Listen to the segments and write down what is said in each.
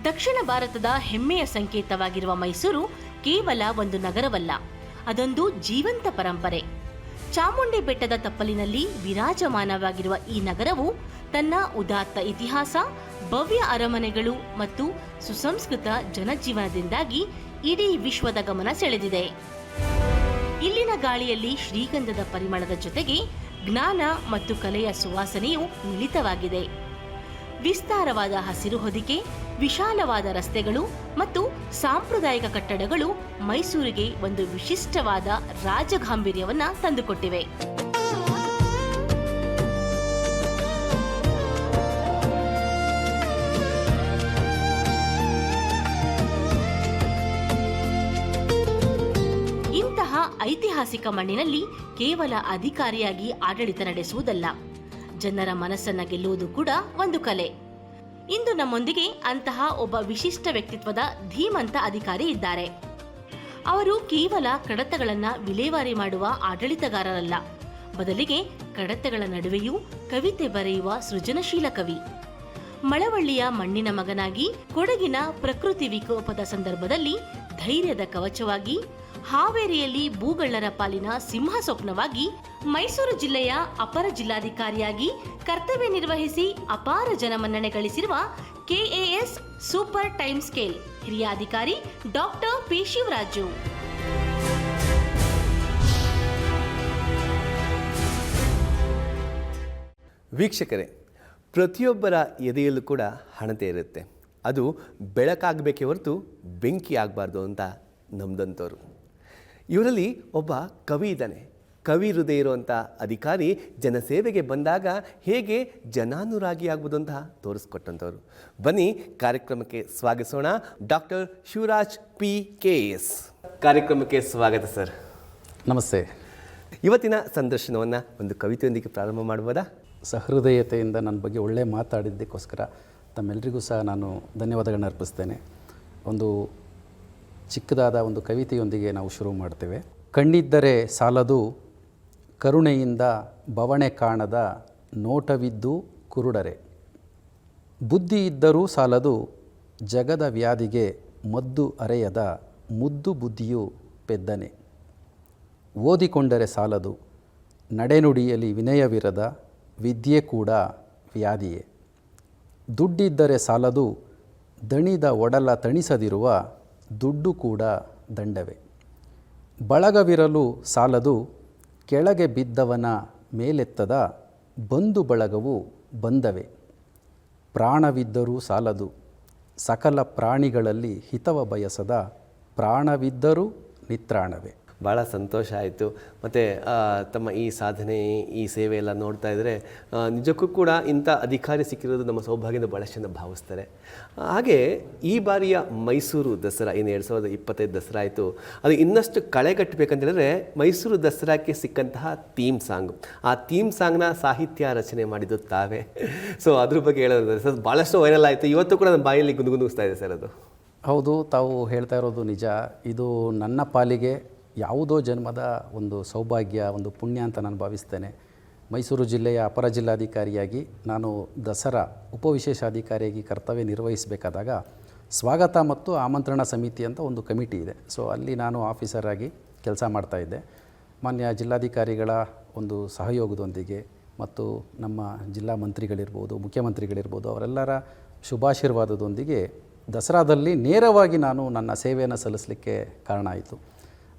ದಕ್ಷಿಣ ಭಾರತದ ಹೆಮ್ಮೆಯ ಸಂಕೇತವಾಗಿರುವ ಮೈಸೂರು ಕೇವಲ ಒಂದು ನಗರವಲ್ಲ, ಅದೊಂದು ಜೀವಂತ ಪರಂಪರೆ. ಚಾಮುಂಡಿ ಬೆಟ್ಟದ ತಪ್ಪಲಿನಲ್ಲಿ ವಿರಾಜಮಾನವಾಗಿರುವ ಈ ನಗರವು ತನ್ನ ಉದಾತ್ತ ಇತಿಹಾಸ, ಭವ್ಯ ಅರಮನೆಗಳು ಮತ್ತು ಸುಸಂಸ್ಕೃತ ಜನಜೀವನದಿಂದಾಗಿ ಇಡೀ ವಿಶ್ವದ ಗಮನ ಸೆಳೆದಿದೆ. ಇಲ್ಲಿನ ಗಾಳಿಯಲ್ಲಿ ಶ್ರೀಗಂಧದ ಪರಿಮಳದ ಜೊತೆಗೆ ಜ್ಞಾನ ಮತ್ತು ಕಲೆಯ ಸುವಾಸನೆಯು ಮಿಳಿತವಾಗಿದೆ. ವಿಸ್ತಾರವಾದ ಹಸಿರು ಹೊದಿಕೆ, ವಿಶಾಲವಾದ ರಸ್ತೆಗಳು ಮತ್ತು ಸಾಂಪ್ರದಾಯಿಕ ಕಟ್ಟಡಗಳು ಮೈಸೂರಿಗೆ ಒಂದು ವಿಶಿಷ್ಟವಾದ ರಾಜಗಾಂಭೀರ್ಯವನ್ನು ತಂದುಕೊಟ್ಟಿವೆ. ಇಂತಹ ಐತಿಹಾಸಿಕ ಮಣ್ಣಿನಲ್ಲಿ ಕೇವಲ ಅಧಿಕಾರಿಯಾಗಿ ಆಡಳಿತ ನಡೆಸುವುದಲ್ಲ, ಜನರ ಮನಸ್ಸನ್ನ ಗೆಲ್ಲುವುದು ಕೂಡ ಒಂದು ಕಲೆ. ಇಂದು ನಮ್ಮೊಂದಿಗೆ ಅಂತಹ ಒಬ್ಬ ವಿಶಿಷ್ಟ ವ್ಯಕ್ತಿತ್ವದ ಧೀಮಂತ ಅಧಿಕಾರಿ ಇದ್ದಾರೆ. ಅವರು ಕೇವಲ ಕಡತಗಳನ್ನು ವಿಲೇವಾರಿ ಮಾಡುವ ಆಡಳಿತಗಾರರಲ್ಲ, ಬದಲಿಗೆ ಕಡತಗಳ ನಡುವೆಯೂ ಕವಿತೆ ಬರೆಯುವ ಸೃಜನಶೀಲ ಕವಿ. ಮಳವಳ್ಳಿಯ ಮಣ್ಣಿನ ಮಗನಾಗಿ, ಕೊಡಗಿನ ಪ್ರಕೃತಿ ವಿಕೋಪದ ಸಂದರ್ಭದಲ್ಲಿ ಧೈರ್ಯದ ಕವಚವಾಗಿ, ಹಾವೇರಿಯಲ್ಲಿ ಭೂಗಳ್ಳರ ಪಾಲಿನ ಸಿಂಹ ಸ್ವಪ್ನವಾಗಿ, ಮೈಸೂರು ಜಿಲ್ಲೆಯ ಅಪರ ಜಿಲ್ಲಾಧಿಕಾರಿಯಾಗಿ ಕರ್ತವ್ಯ ನಿರ್ವಹಿಸಿ ಅಪಾರ ಜನಮನ್ನಣೆ ಗಳಿಸಿರುವ ಕೆಎಎಸ್ ಸೂಪರ್ ಟೈಮ್ ಸ್ಕೇಲ್ ಹಿರಿಯ ಅಧಿಕಾರಿ ಡಾಕ್ಟರ್ ಪಿ ಶಿವರಾಜು. ವೀಕ್ಷಕರೇ, ಪ್ರತಿಯೊಬ್ಬರ ಎದೆಯಲ್ಲೂ ಕೂಡ ಹಣತೆ ಇರುತ್ತೆ. ಅದು ಬೆಳಕಾಗಬೇಕೇ ಹೊರತು ಬೆಂಕಿ ಆಗಬಾರ್ದು ಅಂತ ನಮ್ದಂಥವ್ರು. ಇವರಲ್ಲಿ ಒಬ್ಬ ಕವಿ ಇದ್ದಾನೆ. ಕವಿ ಹೃದಯ ಇರುವಂಥ ಅಧಿಕಾರಿ ಜನಸೇವೆಗೆ ಬಂದಾಗ ಹೇಗೆ ಜನಾನುರಾಗಿ ಆಗ್ಬೋದು ಅಂತ ತೋರಿಸ್ಕೊಟ್ಟಂಥವ್ರು. ಬನ್ನಿ ಕಾರ್ಯಕ್ರಮಕ್ಕೆ ಸ್ವಾಗತಿಸೋಣ. ಡಾಕ್ಟರ್ ಶಿವರಾಜ್ ಪಿ KS ಕಾರ್ಯಕ್ರಮಕ್ಕೆ ಸ್ವಾಗತ ಸರ್. ನಮಸ್ತೆ. ಇವತ್ತಿನ ಸಂದರ್ಶನವನ್ನು ಒಂದು ಕವಿತೆಯೊಂದಿಗೆ ಪ್ರಾರಂಭ ಮಾಡ್ಬೋದಾ? ಸಹೃದಯತೆಯಿಂದ ನನ್ನ ಬಗ್ಗೆ ಒಳ್ಳೆ ಮಾತಾಡಿದ್ದಕ್ಕೋಸ್ಕರ ತಮ್ಮೆಲ್ಲರಿಗೂ ಸಹ ನಾನು ಧನ್ಯವಾದಗಳನ್ನ ಅರ್ಪಿಸ್ತೇನೆ. ಒಂದು ಚಿಕ್ಕದಾದ ಒಂದು ಕವಿತೆಯೊಂದಿಗೆ ನಾವು ಶುರು ಮಾಡ್ತೇವೆ. ಕಣ್ಣಿದ್ದರೆ ಸಾಲದು ಕರುಣೆಯಿಂದ ಬವಣೆ ಕಾಣದ ನೋಟವಿದ್ದು ಕುರುಡರೆ, ಬುದ್ಧಿ ಇದ್ದರೂ ಸಾಲದು ಜಗದ ವ್ಯಾಧಿಗೆ ಮದ್ದು ಅರೆಯದ ಮುದ್ದು ಬುದ್ಧಿಯು ಪೆದ್ದನೆ, ಓದಿಕೊಂಡರೆ ಸಾಲದು ನಡೆನುಡಿಯಲ್ಲಿ ವಿನಯವಿರದ ವಿದ್ಯೆ ಕೂಡ ವ್ಯಾಧಿಯೇ, ದುಡ್ಡಿದ್ದರೆ ಸಾಲದು ದಣಿದ ಒಡಲ ತಣಿಸದಿರುವ ದುಡ್ಡು ಕೂಡ ದಂಡವೇ, ಬಳಗವಿರಲು ಸಾಲದು ಕೆಳಗೆ ಬಿದ್ದವನ ಮೇಲೆತ್ತದ ಬಂಧು ಬಳಗವು ಬಂದವೆ, ಪ್ರಾಣವಿದ್ದರೂ ಸಾಲದು ಸಕಲ ಪ್ರಾಣಿಗಳಲ್ಲಿ ಹಿತವ ಬಯಸದ ಪ್ರಾಣವಿದ್ದರೂ ನಿತ್ರಾಣವೇ. ಭಾಳ ಸಂತೋಷ ಆಯಿತು. ಮತ್ತು ತಮ್ಮ ಈ ಸಾಧನೆ, ಈ ಸೇವೆ ಎಲ್ಲ ನೋಡ್ತಾ ಇದ್ದರೆ ನಿಜಕ್ಕೂ ಕೂಡ ಇಂಥ ಅಧಿಕಾರಿ ಸಿಕ್ಕಿರೋದು ನಮ್ಮ ಸೌಭಾಗ್ಯದ ಭಾಳಷ್ಟು ಜನ ಭಾವಿಸ್ತಾರೆ. ಹಾಗೆ ಈ ಬಾರಿಯ ಮೈಸೂರು ದಸರಾ ಏನು 2025 ದಸರಾ ಆಯಿತು, ಅದು ಇನ್ನಷ್ಟು ಕಳೆಗಟ್ಟಬೇಕಂತ ಹೇಳಿದ್ರೆ ಮೈಸೂರು ದಸರಾಕ್ಕೆ ಸಿಕ್ಕಂತಹ ಥೀಮ್ ಸಾಂಗ್, ಆ ಥೀಮ್ ಸಾಂಗ್ನ ಸಾಹಿತ್ಯ ರಚನೆ ಮಾಡಿದ್ದು ತಾವೇ. ಸೊ ಅದ್ರ ಬಗ್ಗೆ ಹೇಳೋದು ಸರ್, ಭಾಳಷ್ಟು ವೈರಲ್ ಆಯಿತು. ಇವತ್ತು ಕೂಡ ನನ್ನ ಬಾಯಲ್ಲಿ ಗುನುಗುನುಗಿಸ್ತಾ ಇದೆ ಸರ್ ಅದು. ಹೌದು, ತಾವು ಹೇಳ್ತಾ ಇರೋದು ನಿಜ. ಇದು ನನ್ನ ಪಾಲಿಗೆ ಯಾವುದೋ ಜನ್ಮದ ಒಂದು ಸೌಭಾಗ್ಯ, ಒಂದು ಪುಣ್ಯ ಅಂತ ನಾನು ಭಾವಿಸ್ತೇನೆ. ಮೈಸೂರು ಜಿಲ್ಲೆಯ ಅಪರ ಜಿಲ್ಲಾಧಿಕಾರಿಯಾಗಿ ನಾನು ದಸರಾ ಉಪವಿಶೇಷಾಧಿಕಾರಿಯಾಗಿ ಕರ್ತವ್ಯ ನಿರ್ವಹಿಸಬೇಕಾದಾಗ ಸ್ವಾಗತ ಮತ್ತು ಆಮಂತ್ರಣ ಸಮಿತಿ ಅಂತ ಒಂದು ಕಮಿಟಿ ಇದೆ. ಸೊ ಅಲ್ಲಿ ನಾನು ಆಫೀಸರ್ ಆಗಿ ಕೆಲಸ ಮಾಡ್ತಾಯಿದ್ದೆ. ಮಾನ್ಯ ಜಿಲ್ಲಾಧಿಕಾರಿಗಳ ಒಂದು ಸಹಯೋಗದೊಂದಿಗೆ ಮತ್ತು ನಮ್ಮ ಜಿಲ್ಲಾ ಮಂತ್ರಿಗಳಿರ್ಬೋದು, ಮುಖ್ಯಮಂತ್ರಿಗಳಿರ್ಬೋದು, ಅವರೆಲ್ಲರ ಶುಭಾಶೀರ್ವಾದದೊಂದಿಗೆ ದಸರಾದಲ್ಲಿ ನೇರವಾಗಿ ನಾನು ನನ್ನ ಸೇವೆಯನ್ನು ಸಲ್ಲಿಸಲಿಕ್ಕೆ ಕಾರಣ ಆಯಿತು.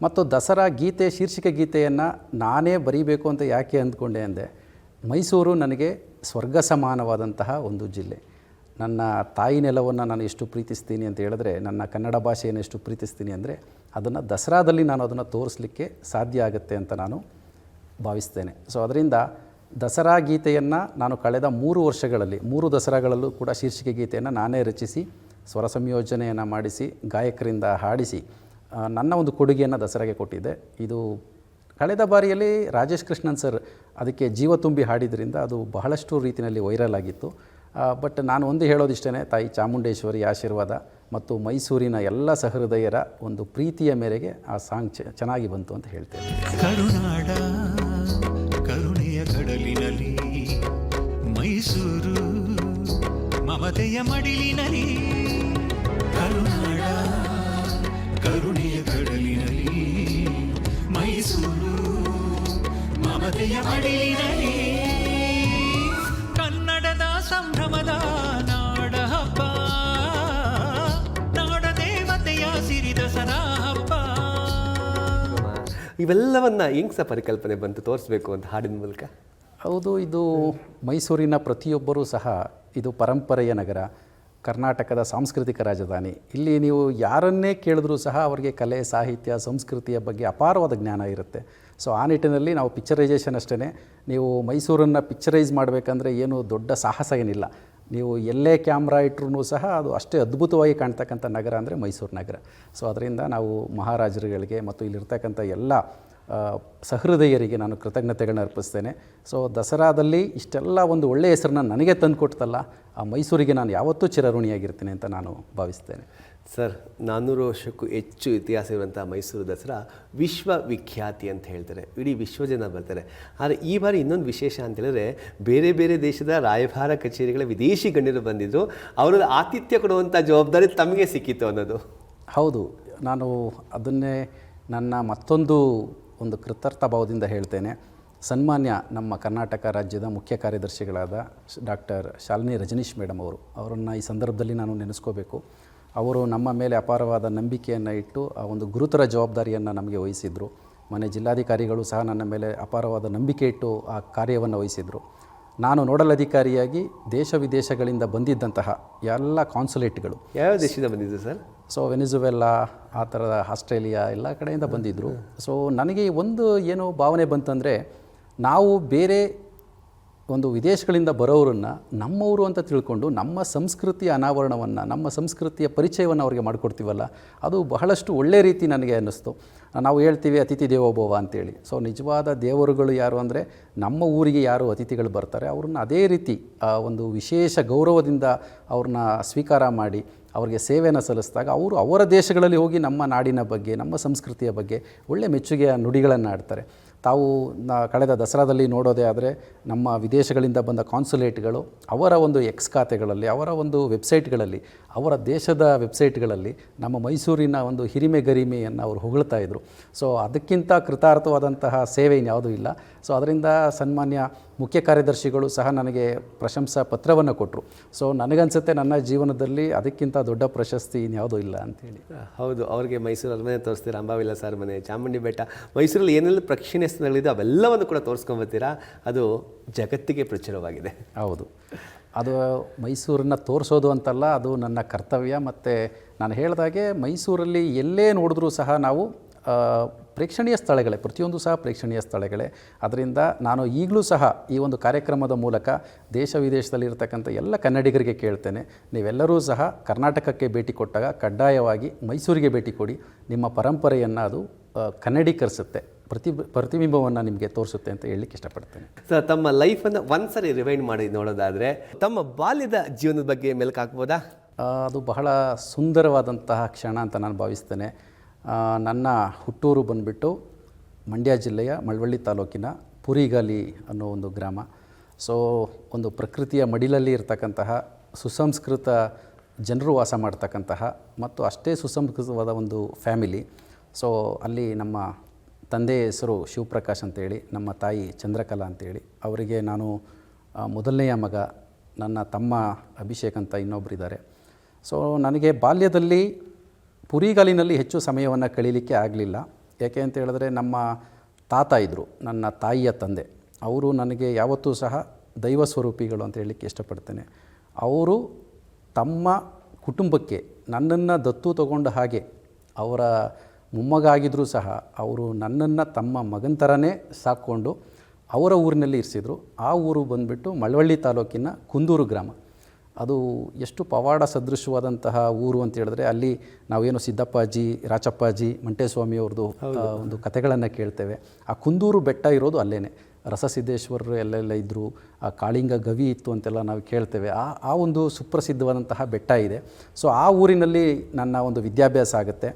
ಮತ್ತು ದಸರಾ ಗೀತೆ, ಶೀರ್ಷಿಕೆ ಗೀತೆಯನ್ನು ನಾನೇ ಬರೀಬೇಕು ಅಂತ ಯಾಕೆ ಅಂದ್ಕೊಂಡೆ ಅಂದೆ, ಮೈಸೂರು ನನಗೆ ಸ್ವರ್ಗ ಸಮಾನವಾದಂತಹ ಒಂದು ಜಿಲ್ಲೆ. ನನ್ನ ತಾಯಿ ನೆಲವನ್ನು ನಾನು ಎಷ್ಟು ಪ್ರೀತಿಸ್ತೀನಿ ಅಂತ ಹೇಳಿದ್ರೆ, ನನ್ನ ಕನ್ನಡ ಭಾಷೆಯನ್ನು ಎಷ್ಟು ಪ್ರೀತಿಸ್ತೀನಿ ಅಂದರೆ ಅದನ್ನು ದಸರಾದಲ್ಲಿ ನಾನು ಅದನ್ನು ತೋರಿಸಲಿಕ್ಕೆ ಸಾಧ್ಯ ಆಗುತ್ತೆ ಅಂತ ನಾನು ಭಾವಿಸ್ತೇನೆ. ಸೊ ಅದರಿಂದ ದಸರಾ ಗೀತೆಯನ್ನು ನಾನು ಕಳೆದ 3 ವರ್ಷಗಳಲ್ಲಿ 3 ದಸರಾಗಳಲ್ಲೂ ಕೂಡ ಶೀರ್ಷಿಕೆ ಗೀತೆಯನ್ನು ನಾನೇ ರಚಿಸಿ ಸ್ವರ ಸಂಯೋಜನೆಯನ್ನು ಮಾಡಿಸಿ ಗಾಯಕರಿಂದ ಹಾಡಿಸಿ ನನ್ನ ಒಂದು ಕೊಡುಗೆಯನ್ನು ದಸರಾಗೆ ಕೊಟ್ಟಿದ್ದೆ. ಇದು ಕಳೆದ ಬಾರಿಯಲ್ಲಿ ರಾಜೇಶ್ ಕೃಷ್ಣನ್ ಸರ್ ಅದಕ್ಕೆ ಜೀವ ತುಂಬಿ ಹಾಡಿದ್ರಿಂದ ಅದು ಬಹಳಷ್ಟು ರೀತಿಯಲ್ಲಿ ವೈರಲ್ ಆಗಿತ್ತು. ಬಟ್ ನಾನು ಒಂದು ಹೇಳೋದಿಷ್ಟೇ, ತಾಯಿ ಚಾಮುಂಡೇಶ್ವರಿ ಆಶೀರ್ವಾದ ಮತ್ತು ಮೈಸೂರಿನ ಎಲ್ಲ ಸಹೃದಯರ ಒಂದು ಪ್ರೀತಿಯ ಮೇರೆಗೆ ಆ ಸಾಂಗ್ ಚೆನ್ನಾಗಿ ಬಂತು ಅಂತ ಹೇಳ್ತೇನೆ. ಕರುನಾಡ ಕರುಣೆಯ ಕಡಲಿನಲ್ಲಿ ಮೈಸೂರು ಮಮತೆಯ ಮಡಿಲಿನಲ್ಲಿ ಕರುನಾಡ ಕರುಣೆಯ ಕಡಲಿನಲ್ಲಿ ಮೈಸೂರು ಮಮತೆಯ ಮಡಿಲಿನಲ್ಲಿ ಕನ್ನಡದ ಸಂಭ್ರಮದ ನಾಡ ಹಬ್ಬ ನಾಡ ದೇವತೆಯ ಸಿರಿದ ಸದಾ ಹಬ್ಬ. ಇವೆಲ್ಲವನ್ನ ಹೆಂಗ್ ಸಹ ಪರಿಕಲ್ಪನೆ ಬಂತು ತೋರಿಸ್ಬೇಕು ಅಂತ ಹಾಡಿನ ಮೂಲಕ? ಹೌದು, ಇದು ಮೈಸೂರಿನ ಪ್ರತಿಯೊಬ್ಬರೂ ಸಹ ಇದು ಪರಂಪರೆಯ ನಗರ, ಕರ್ನಾಟಕದ ಸಾಂಸ್ಕೃತಿಕ ರಾಜಧಾನಿ. ಇಲ್ಲಿ ನೀವು ಯಾರನ್ನೇ ಕೇಳಿದ್ರೂ ಸಹ ಅವರಿಗೆ ಕಲೆ, ಸಾಹಿತ್ಯ, ಸಂಸ್ಕೃತಿಯ ಬಗ್ಗೆ ಅಪಾರವಾದ ಜ್ಞಾನ ಇರುತ್ತೆ. ಸೊ ಆ ನಿಟ್ಟಿನಲ್ಲಿ ನಾವು ಪಿಕ್ಚರೈಸೇಷನ್ ಅಷ್ಟೇ, ನೀವು ಮೈಸೂರನ್ನು ಪಿಕ್ಚರೈಸ್ ಮಾಡಬೇಕಂದ್ರೆ ಏನು ದೊಡ್ಡ ಸಾಹಸ ಏನಿಲ್ಲ. ನೀವು ಎಲ್ಲೇ ಕ್ಯಾಮ್ರಾ ಇಟ್ಟರೂ ಸಹ ಅದು ಅಷ್ಟೇ ಅದ್ಭುತವಾಗಿ ಕಾಣ್ತಕ್ಕಂಥ ನಗರ ಅಂದರೆ ಮೈಸೂರು ನಗರ. ಸೊ ಅದರಿಂದ ನಾವು ಮಹಾರಾಜರುಗಳಿಗೆ ಮತ್ತು ಇಲ್ಲಿರ್ತಕ್ಕಂಥ ಎಲ್ಲ ಸಹೃದಯರಿಗೆ ನಾನು ಕೃತಜ್ಞತೆಗಳನ್ನ ಅರ್ಪಿಸ್ತೇನೆ. ಸೊ ದಸರಾದಲ್ಲಿ ಇಷ್ಟೆಲ್ಲ ಒಂದು ಒಳ್ಳೆಯ ಹೆಸರನ್ನ ನನಗೆ ತಂದು ಕೊಡ್ತಲ್ಲ, ಆ ಮೈಸೂರಿಗೆ ನಾನು ಯಾವತ್ತೂ ಚಿರಋಣಿಯಾಗಿರ್ತೀನಿ ಅಂತ ನಾನು ಭಾವಿಸ್ತೇನೆ. ಸರ್, 400 ವರ್ಷಕ್ಕೂ ಹೆಚ್ಚು ಇತಿಹಾಸ ಇರುವಂಥ ಮೈಸೂರು ದಸರಾ ವಿಶ್ವವಿಖ್ಯಾತಿ ಅಂತ ಹೇಳ್ತಾರೆ, ಇಡೀ ವಿಶ್ವ ಜನ ಬರ್ತಾರೆ. ಆದರೆ ಈ ಬಾರಿ ಇನ್ನೊಂದು ವಿಶೇಷ ಅಂತ ಹೇಳಿದ್ರೆ, ಬೇರೆ ಬೇರೆ ದೇಶದ ರಾಯಭಾರ ಕಚೇರಿಗಳ ವಿದೇಶಿ ಗಣ್ಯರು ಬಂದಿದ್ದರು, ಅವರ ಆತಿಥ್ಯ ಕೊಡುವಂಥ ಜವಾಬ್ದಾರಿ ತಮಗೆ ಸಿಕ್ಕಿತ್ತು ಅನ್ನೋದು. ಹೌದು, ನಾನು ಅದನ್ನೇ ನನ್ನ ಮತ್ತೊಂದು ಕೃತಾರ್ಥ ಭಾವದಿಂದ ಹೇಳ್ತೇನೆ. ಸನ್ಮಾನ್ಯ ನಮ್ಮ ಕರ್ನಾಟಕ ರಾಜ್ಯದ ಮುಖ್ಯ ಕಾರ್ಯದರ್ಶಿಗಳಾದ ಡಾಕ್ಟರ್ ಶಾಲಿನಿ ರಜನೀಶ್ ಮೇಡಮ್ ಅವರನ್ನು ಈ ಸಂದರ್ಭದಲ್ಲಿ ನಾನು ನೆನೆಸ್ಕೋಬೇಕು. ಅವರು ನಮ್ಮ ಮೇಲೆ ಅಪಾರವಾದ ನಂಬಿಕೆಯನ್ನು ಇಟ್ಟು ಆ ಒಂದು ಗುರುತರ ಜವಾಬ್ದಾರಿಯನ್ನು ನಮಗೆ ವಹಿಸಿದರು. ಮನೆ ಜಿಲ್ಲಾಧಿಕಾರಿಗಳು ಸಹ ನನ್ನ ಮೇಲೆ ಅಪಾರವಾದ ನಂಬಿಕೆ ಇಟ್ಟು ಆ ಕಾರ್ಯವನ್ನು ವಹಿಸಿದರು. ನಾನು ನೋಡಲ್ ಅಧಿಕಾರಿಯಾಗಿ ದೇಶ ವಿದೇಶಗಳಿಂದ ಬಂದಿದ್ದಂತಹ ಎಲ್ಲ ಕಾನ್ಸುಲೇಟ್ಗಳು, ಯಾವ ದೇಶದಿಂದ ಬಂದಿದ್ದು ಸರ್? ಸೊ ವೆನಿಜುವೆಲಾ, ಆ ಥರದ ಆಸ್ಟ್ರೇಲಿಯಾ ಎಲ್ಲ ಕಡೆಯಿಂದ ಬಂದಿದ್ದರು. ಸೊ ನನಗೆ ಒಂದು ಏನು ಭಾವನೆ ಬಂತಂದರೆ, ನಾವು ಬೇರೆ ಒಂದು ವಿದೇಶಗಳಿಂದ ಬರೋರನ್ನು ನಮ್ಮವರು ಅಂತ ತಿಳ್ಕೊಂಡು ನಮ್ಮ ಸಂಸ್ಕೃತಿಯ ಅನಾವರಣವನ್ನು, ನಮ್ಮ ಸಂಸ್ಕೃತಿಯ ಪರಿಚಯವನ್ನು ಅವ್ರಿಗೆ ಮಾಡಿಕೊಡ್ತೀವಲ್ಲ, ಅದು ಬಹಳಷ್ಟು ಒಳ್ಳೆಯ ರೀತಿ ನನಗೆ ಅನ್ನಿಸ್ತು. ನಾವು ಹೇಳ್ತೀವಿ ಅತಿಥಿ ದೇವೋಭವ ಅಂತೇಳಿ. ಸೊ ನಿಜವಾದ ದೇವರುಗಳು ಯಾರು ಅಂದರೆ, ನಮ್ಮ ಊರಿಗೆ ಯಾರು ಅತಿಥಿಗಳು ಬರ್ತಾರೆ ಅವ್ರನ್ನ ಅದೇ ರೀತಿ ಒಂದು ವಿಶೇಷ ಗೌರವದಿಂದ ಅವ್ರನ್ನ ಸ್ವೀಕಾರ ಮಾಡಿ ಅವರಿಗೆ ಸೇವೆಯನ್ನು ಸಲ್ಲಿಸಿದಾಗ ಅವರು ಅವರ ದೇಶಗಳಲ್ಲಿ ಹೋಗಿ ನಮ್ಮ ನಾಡಿನ ಬಗ್ಗೆ, ನಮ್ಮ ಸಂಸ್ಕೃತಿಯ ಬಗ್ಗೆ ಒಳ್ಳೆಯ ಮೆಚ್ಚುಗೆಯ ನುಡಿಗಳನ್ನು ಆಡ್ತಾರೆ. ತಾವು ಕಳೆದ ದಸರಾದಲ್ಲಿ ನೋಡೋದೇ ಆದರೆ, ನಮ್ಮ ವಿದೇಶಗಳಿಂದ ಬಂದ ಕಾನ್ಸುಲೇಟ್ಗಳು ಅವರ ಒಂದು ಎಕ್ಸ್ ಖಾತೆಗಳಲ್ಲಿ, ಅವರ ಒಂದು ವೆಬ್ಸೈಟ್ಗಳಲ್ಲಿ, ಅವರ ದೇಶದ ವೆಬ್ಸೈಟ್ಗಳಲ್ಲಿ ನಮ್ಮ ಮೈಸೂರಿನ ಒಂದು ಹಿರಿಮೆ ಗರಿಮೆಯನ್ನು ಅವರು ಹೊಗಳ್ತಾ ಇದ್ದರು. ಸೊ ಅದಕ್ಕಿಂತ ಕೃತಾರ್ಥವಾದಂತಹ ಸೇವೆ ಇನ್ಯಾವುದೂ ಇಲ್ಲ. ಸೊ ಅದರಿಂದ ಸನ್ಮಾನ್ಯ ಮುಖ್ಯ ಕಾರ್ಯದರ್ಶಿಗಳು ಸಹ ನನಗೆ ಪ್ರಶಂಸಾ ಪತ್ರವನ್ನು ಕೊಟ್ಟರು. ಸೊ ನನಗನ್ಸುತ್ತೆ ನನ್ನ ಜೀವನದಲ್ಲಿ ಅದಕ್ಕಿಂತ ದೊಡ್ಡ ಪ್ರಶಸ್ತಿ ಇನ್ಯಾವುದೂ ಇಲ್ಲ ಅಂಥೇಳಿ. ಹೌದು, ಅವ್ರಿಗೆ ಮೈಸೂರು ಅರಮನೆ ತೋರಿಸ್ತೀರಾ, ಅಂಬಾವಿಲಾಸ ಅರಮನೆ, ಚಾಮುಂಡಿ ಬೆಟ್ಟ, ಮೈಸೂರಲ್ಲಿ ಏನೆಲ್ಲ ಪ್ರೇಕ್ಷಣೀಯ ಸ್ಥಳಗಳಿದೆ ಅವೆಲ್ಲವನ್ನು ಕೂಡ ತೋರಿಸ್ಕೊಂಬರ್ತೀರಾ. ಅದು ಜಗತ್ತಿಗೆ ಪ್ರಚುರವಾಗಿದೆ. ಹೌದು, ಅದು ಮೈಸೂರನ್ನು ತೋರಿಸೋದು ಅಂತಲ್ಲ, ಅದು ನನ್ನ ಕರ್ತವ್ಯ. ಮತ್ತು ನಾನು ಹೇಳಿದಾಗೆ ಮೈಸೂರಲ್ಲಿ ಎಲ್ಲೇ ನೋಡಿದ್ರೂ ಸಹ ನಾವು ಪ್ರೇಕ್ಷಣೀಯ ಸ್ಥಳಗಳೇ, ಪ್ರತಿಯೊಂದು ಸಹ ಪ್ರೇಕ್ಷಣೀಯ ಸ್ಥಳಗಳೇ. ಅದರಿಂದ ನಾನು ಈಗಲೂ ಸಹ ಈ ಒಂದು ಕಾರ್ಯಕ್ರಮದ ಮೂಲಕ ದೇಶ ವಿದೇಶದಲ್ಲಿರ್ತಕ್ಕಂಥ ಎಲ್ಲ ಕನ್ನಡಿಗರಿಗೆ ಕೇಳ್ತೇನೆ, ನೀವೆಲ್ಲರೂ ಸಹ ಕರ್ನಾಟಕಕ್ಕೆ ಭೇಟಿ ಕೊಟ್ಟಾಗ ಕಡ್ಡಾಯವಾಗಿ ಮೈಸೂರಿಗೆ ಭೇಟಿ ಕೊಡಿ. ನಿಮ್ಮ ಪರಂಪರೆಯನ್ನು ಅದು ಕನ್ನಡೀಕರಿಸುತ್ತೆ, ಪ್ರತಿಬಿಂಬವನ್ನು ನಿಮಗೆ ತೋರಿಸುತ್ತೆ ಅಂತ ಹೇಳಲಿಕ್ಕೆ ಇಷ್ಟಪಡ್ತೇನೆ. ಸರ್, ತಮ್ಮ ಲೈಫನ್ನು ಒಂದ್ಸರಿ ರಿವೈಂಡ್ ಮಾಡಿ ನೋಡೋದಾದರೆ ತಮ್ಮ ಬಾಲ್ಯದ ಜೀವನದ ಬಗ್ಗೆ ಮೆಲುಕು ಹಾಕ್ಬೋದಾ? ಅದು ಬಹಳ ಸುಂದರವಾದಂತಹ ಕ್ಷಣ ಅಂತ ನಾನು ಭಾವಿಸ್ತೇನೆ. ನನ್ನ ಹುಟ್ಟೂರು ಬಂದುಬಿಟ್ಟು ಮಂಡ್ಯ ಜಿಲ್ಲೆಯ ಮಳವಳ್ಳಿ ತಾಲೂಕಿನ ಪುರಿಗಾಲಿ ಅನ್ನೋ ಒಂದು ಗ್ರಾಮ. ಸೊ ಒಂದು ಪ್ರಕೃತಿಯ ಮಡಿಲಲ್ಲಿ ಇರ್ತಕ್ಕಂತಹ ಸುಸಂಸ್ಕೃತ ಜನರು ವಾಸ ಮಾಡ್ತಕ್ಕಂತಹ ಮತ್ತು ಅಷ್ಟೇ ಸುಸಂಸ್ಕೃತವಾದ ಒಂದು ಫ್ಯಾಮಿಲಿ. ಸೊ ಅಲ್ಲಿ ನಮ್ಮ ತಂದೆ ಹೆಸರು ಶಿವಪ್ರಕಾಶ್ ಅಂತೇಳಿ, ನಮ್ಮ ತಾಯಿ ಚಂದ್ರಕಲಾ ಅಂತೇಳಿ. ಅವರಿಗೆ ನಾನು ಮೊದಲನೆಯ ಮಗ, ನನ್ನ ತಮ್ಮ ಅಭಿಷೇಕ್ ಅಂತ ಇನ್ನೊಬ್ಬರಿದ್ದಾರೆ. ಸೊ ನನಗೆ ಬಾಲ್ಯದಲ್ಲಿ ಪುರಿಗಾಲಿನಲ್ಲಿ ಹೆಚ್ಚು ಸಮಯವನ್ನು ಕಳೀಲಿಕ್ಕೆ ಆಗಲಿಲ್ಲ. ಯಾಕೆ ಅಂತ ಹೇಳಿದ್ರೆ, ನಮ್ಮ ತಾತ ಇದ್ದರು, ನನ್ನ ತಾಯಿಯ ತಂದೆ. ಅವರು ನನಗೆ ಯಾವತ್ತೂ ಸಹ ದೈವ ಸ್ವರೂಪಿಗಳು ಅಂತ ಹೇಳಲಿಕ್ಕೆ ಇಷ್ಟಪಡ್ತೇನೆ. ಅವರು ತಮ್ಮ ಕುಟುಂಬಕ್ಕೆ ನನ್ನನ್ನು ದತ್ತು ತಗೊಂಡ ಹಾಗೆ, ಅವರ ಮೊಮ್ಮಗ ಆಗಿದ್ದರೂ ಸಹ ಅವರು ನನ್ನನ್ನು ತಮ್ಮ ಮಗನ ಥರನೇ ಸಾಕ್ಕೊಂಡು ಅವರ ಊರಿನಲ್ಲಿ ಇರಿಸಿದರು. ಆ ಊರು ಬಂದುಬಿಟ್ಟು ಮಳವಳ್ಳಿ ತಾಲೂಕಿನ ಕುಂದೂರು ಗ್ರಾಮ. ಅದು ಎಷ್ಟು ಪವಾಡ ಸದೃಶವಾದಂತಹ ಊರು ಅಂತ ಹೇಳಿದ್ರೆ, ಅಲ್ಲಿ ನಾವೇನು ಸಿದ್ದಪ್ಪಾಜಿ, ರಾಚಪ್ಪಾಜಿ, ಮಂಟೇಸ್ವಾಮಿಯವ್ರದ್ದು ಒಂದು ಕಥೆಗಳನ್ನು ಕೇಳ್ತೇವೆ. ಆ ಕುಂದೂರು ಬೆಟ್ಟ ಇರೋದು ಅಲ್ಲೇ. ರಸಸಿದ್ದೇಶ್ವರರು ಎಲ್ಲೆಲ್ಲ ಇದ್ದರು, ಆ ಕಾಳಿಂಗ ಗವಿ ಇತ್ತು ಅಂತೆಲ್ಲ ನಾವು ಕೇಳ್ತೇವೆ. ಆ ಒಂದು ಸುಪ್ರಸಿದ್ಧವಾದಂತಹ ಬೆಟ್ಟ ಇದೆ. ಸೊ ಆ ಊರಿನಲ್ಲಿ ನನ್ನ ಒಂದು ವಿದ್ಯಾಭ್ಯಾಸ ಆಗುತ್ತೆ.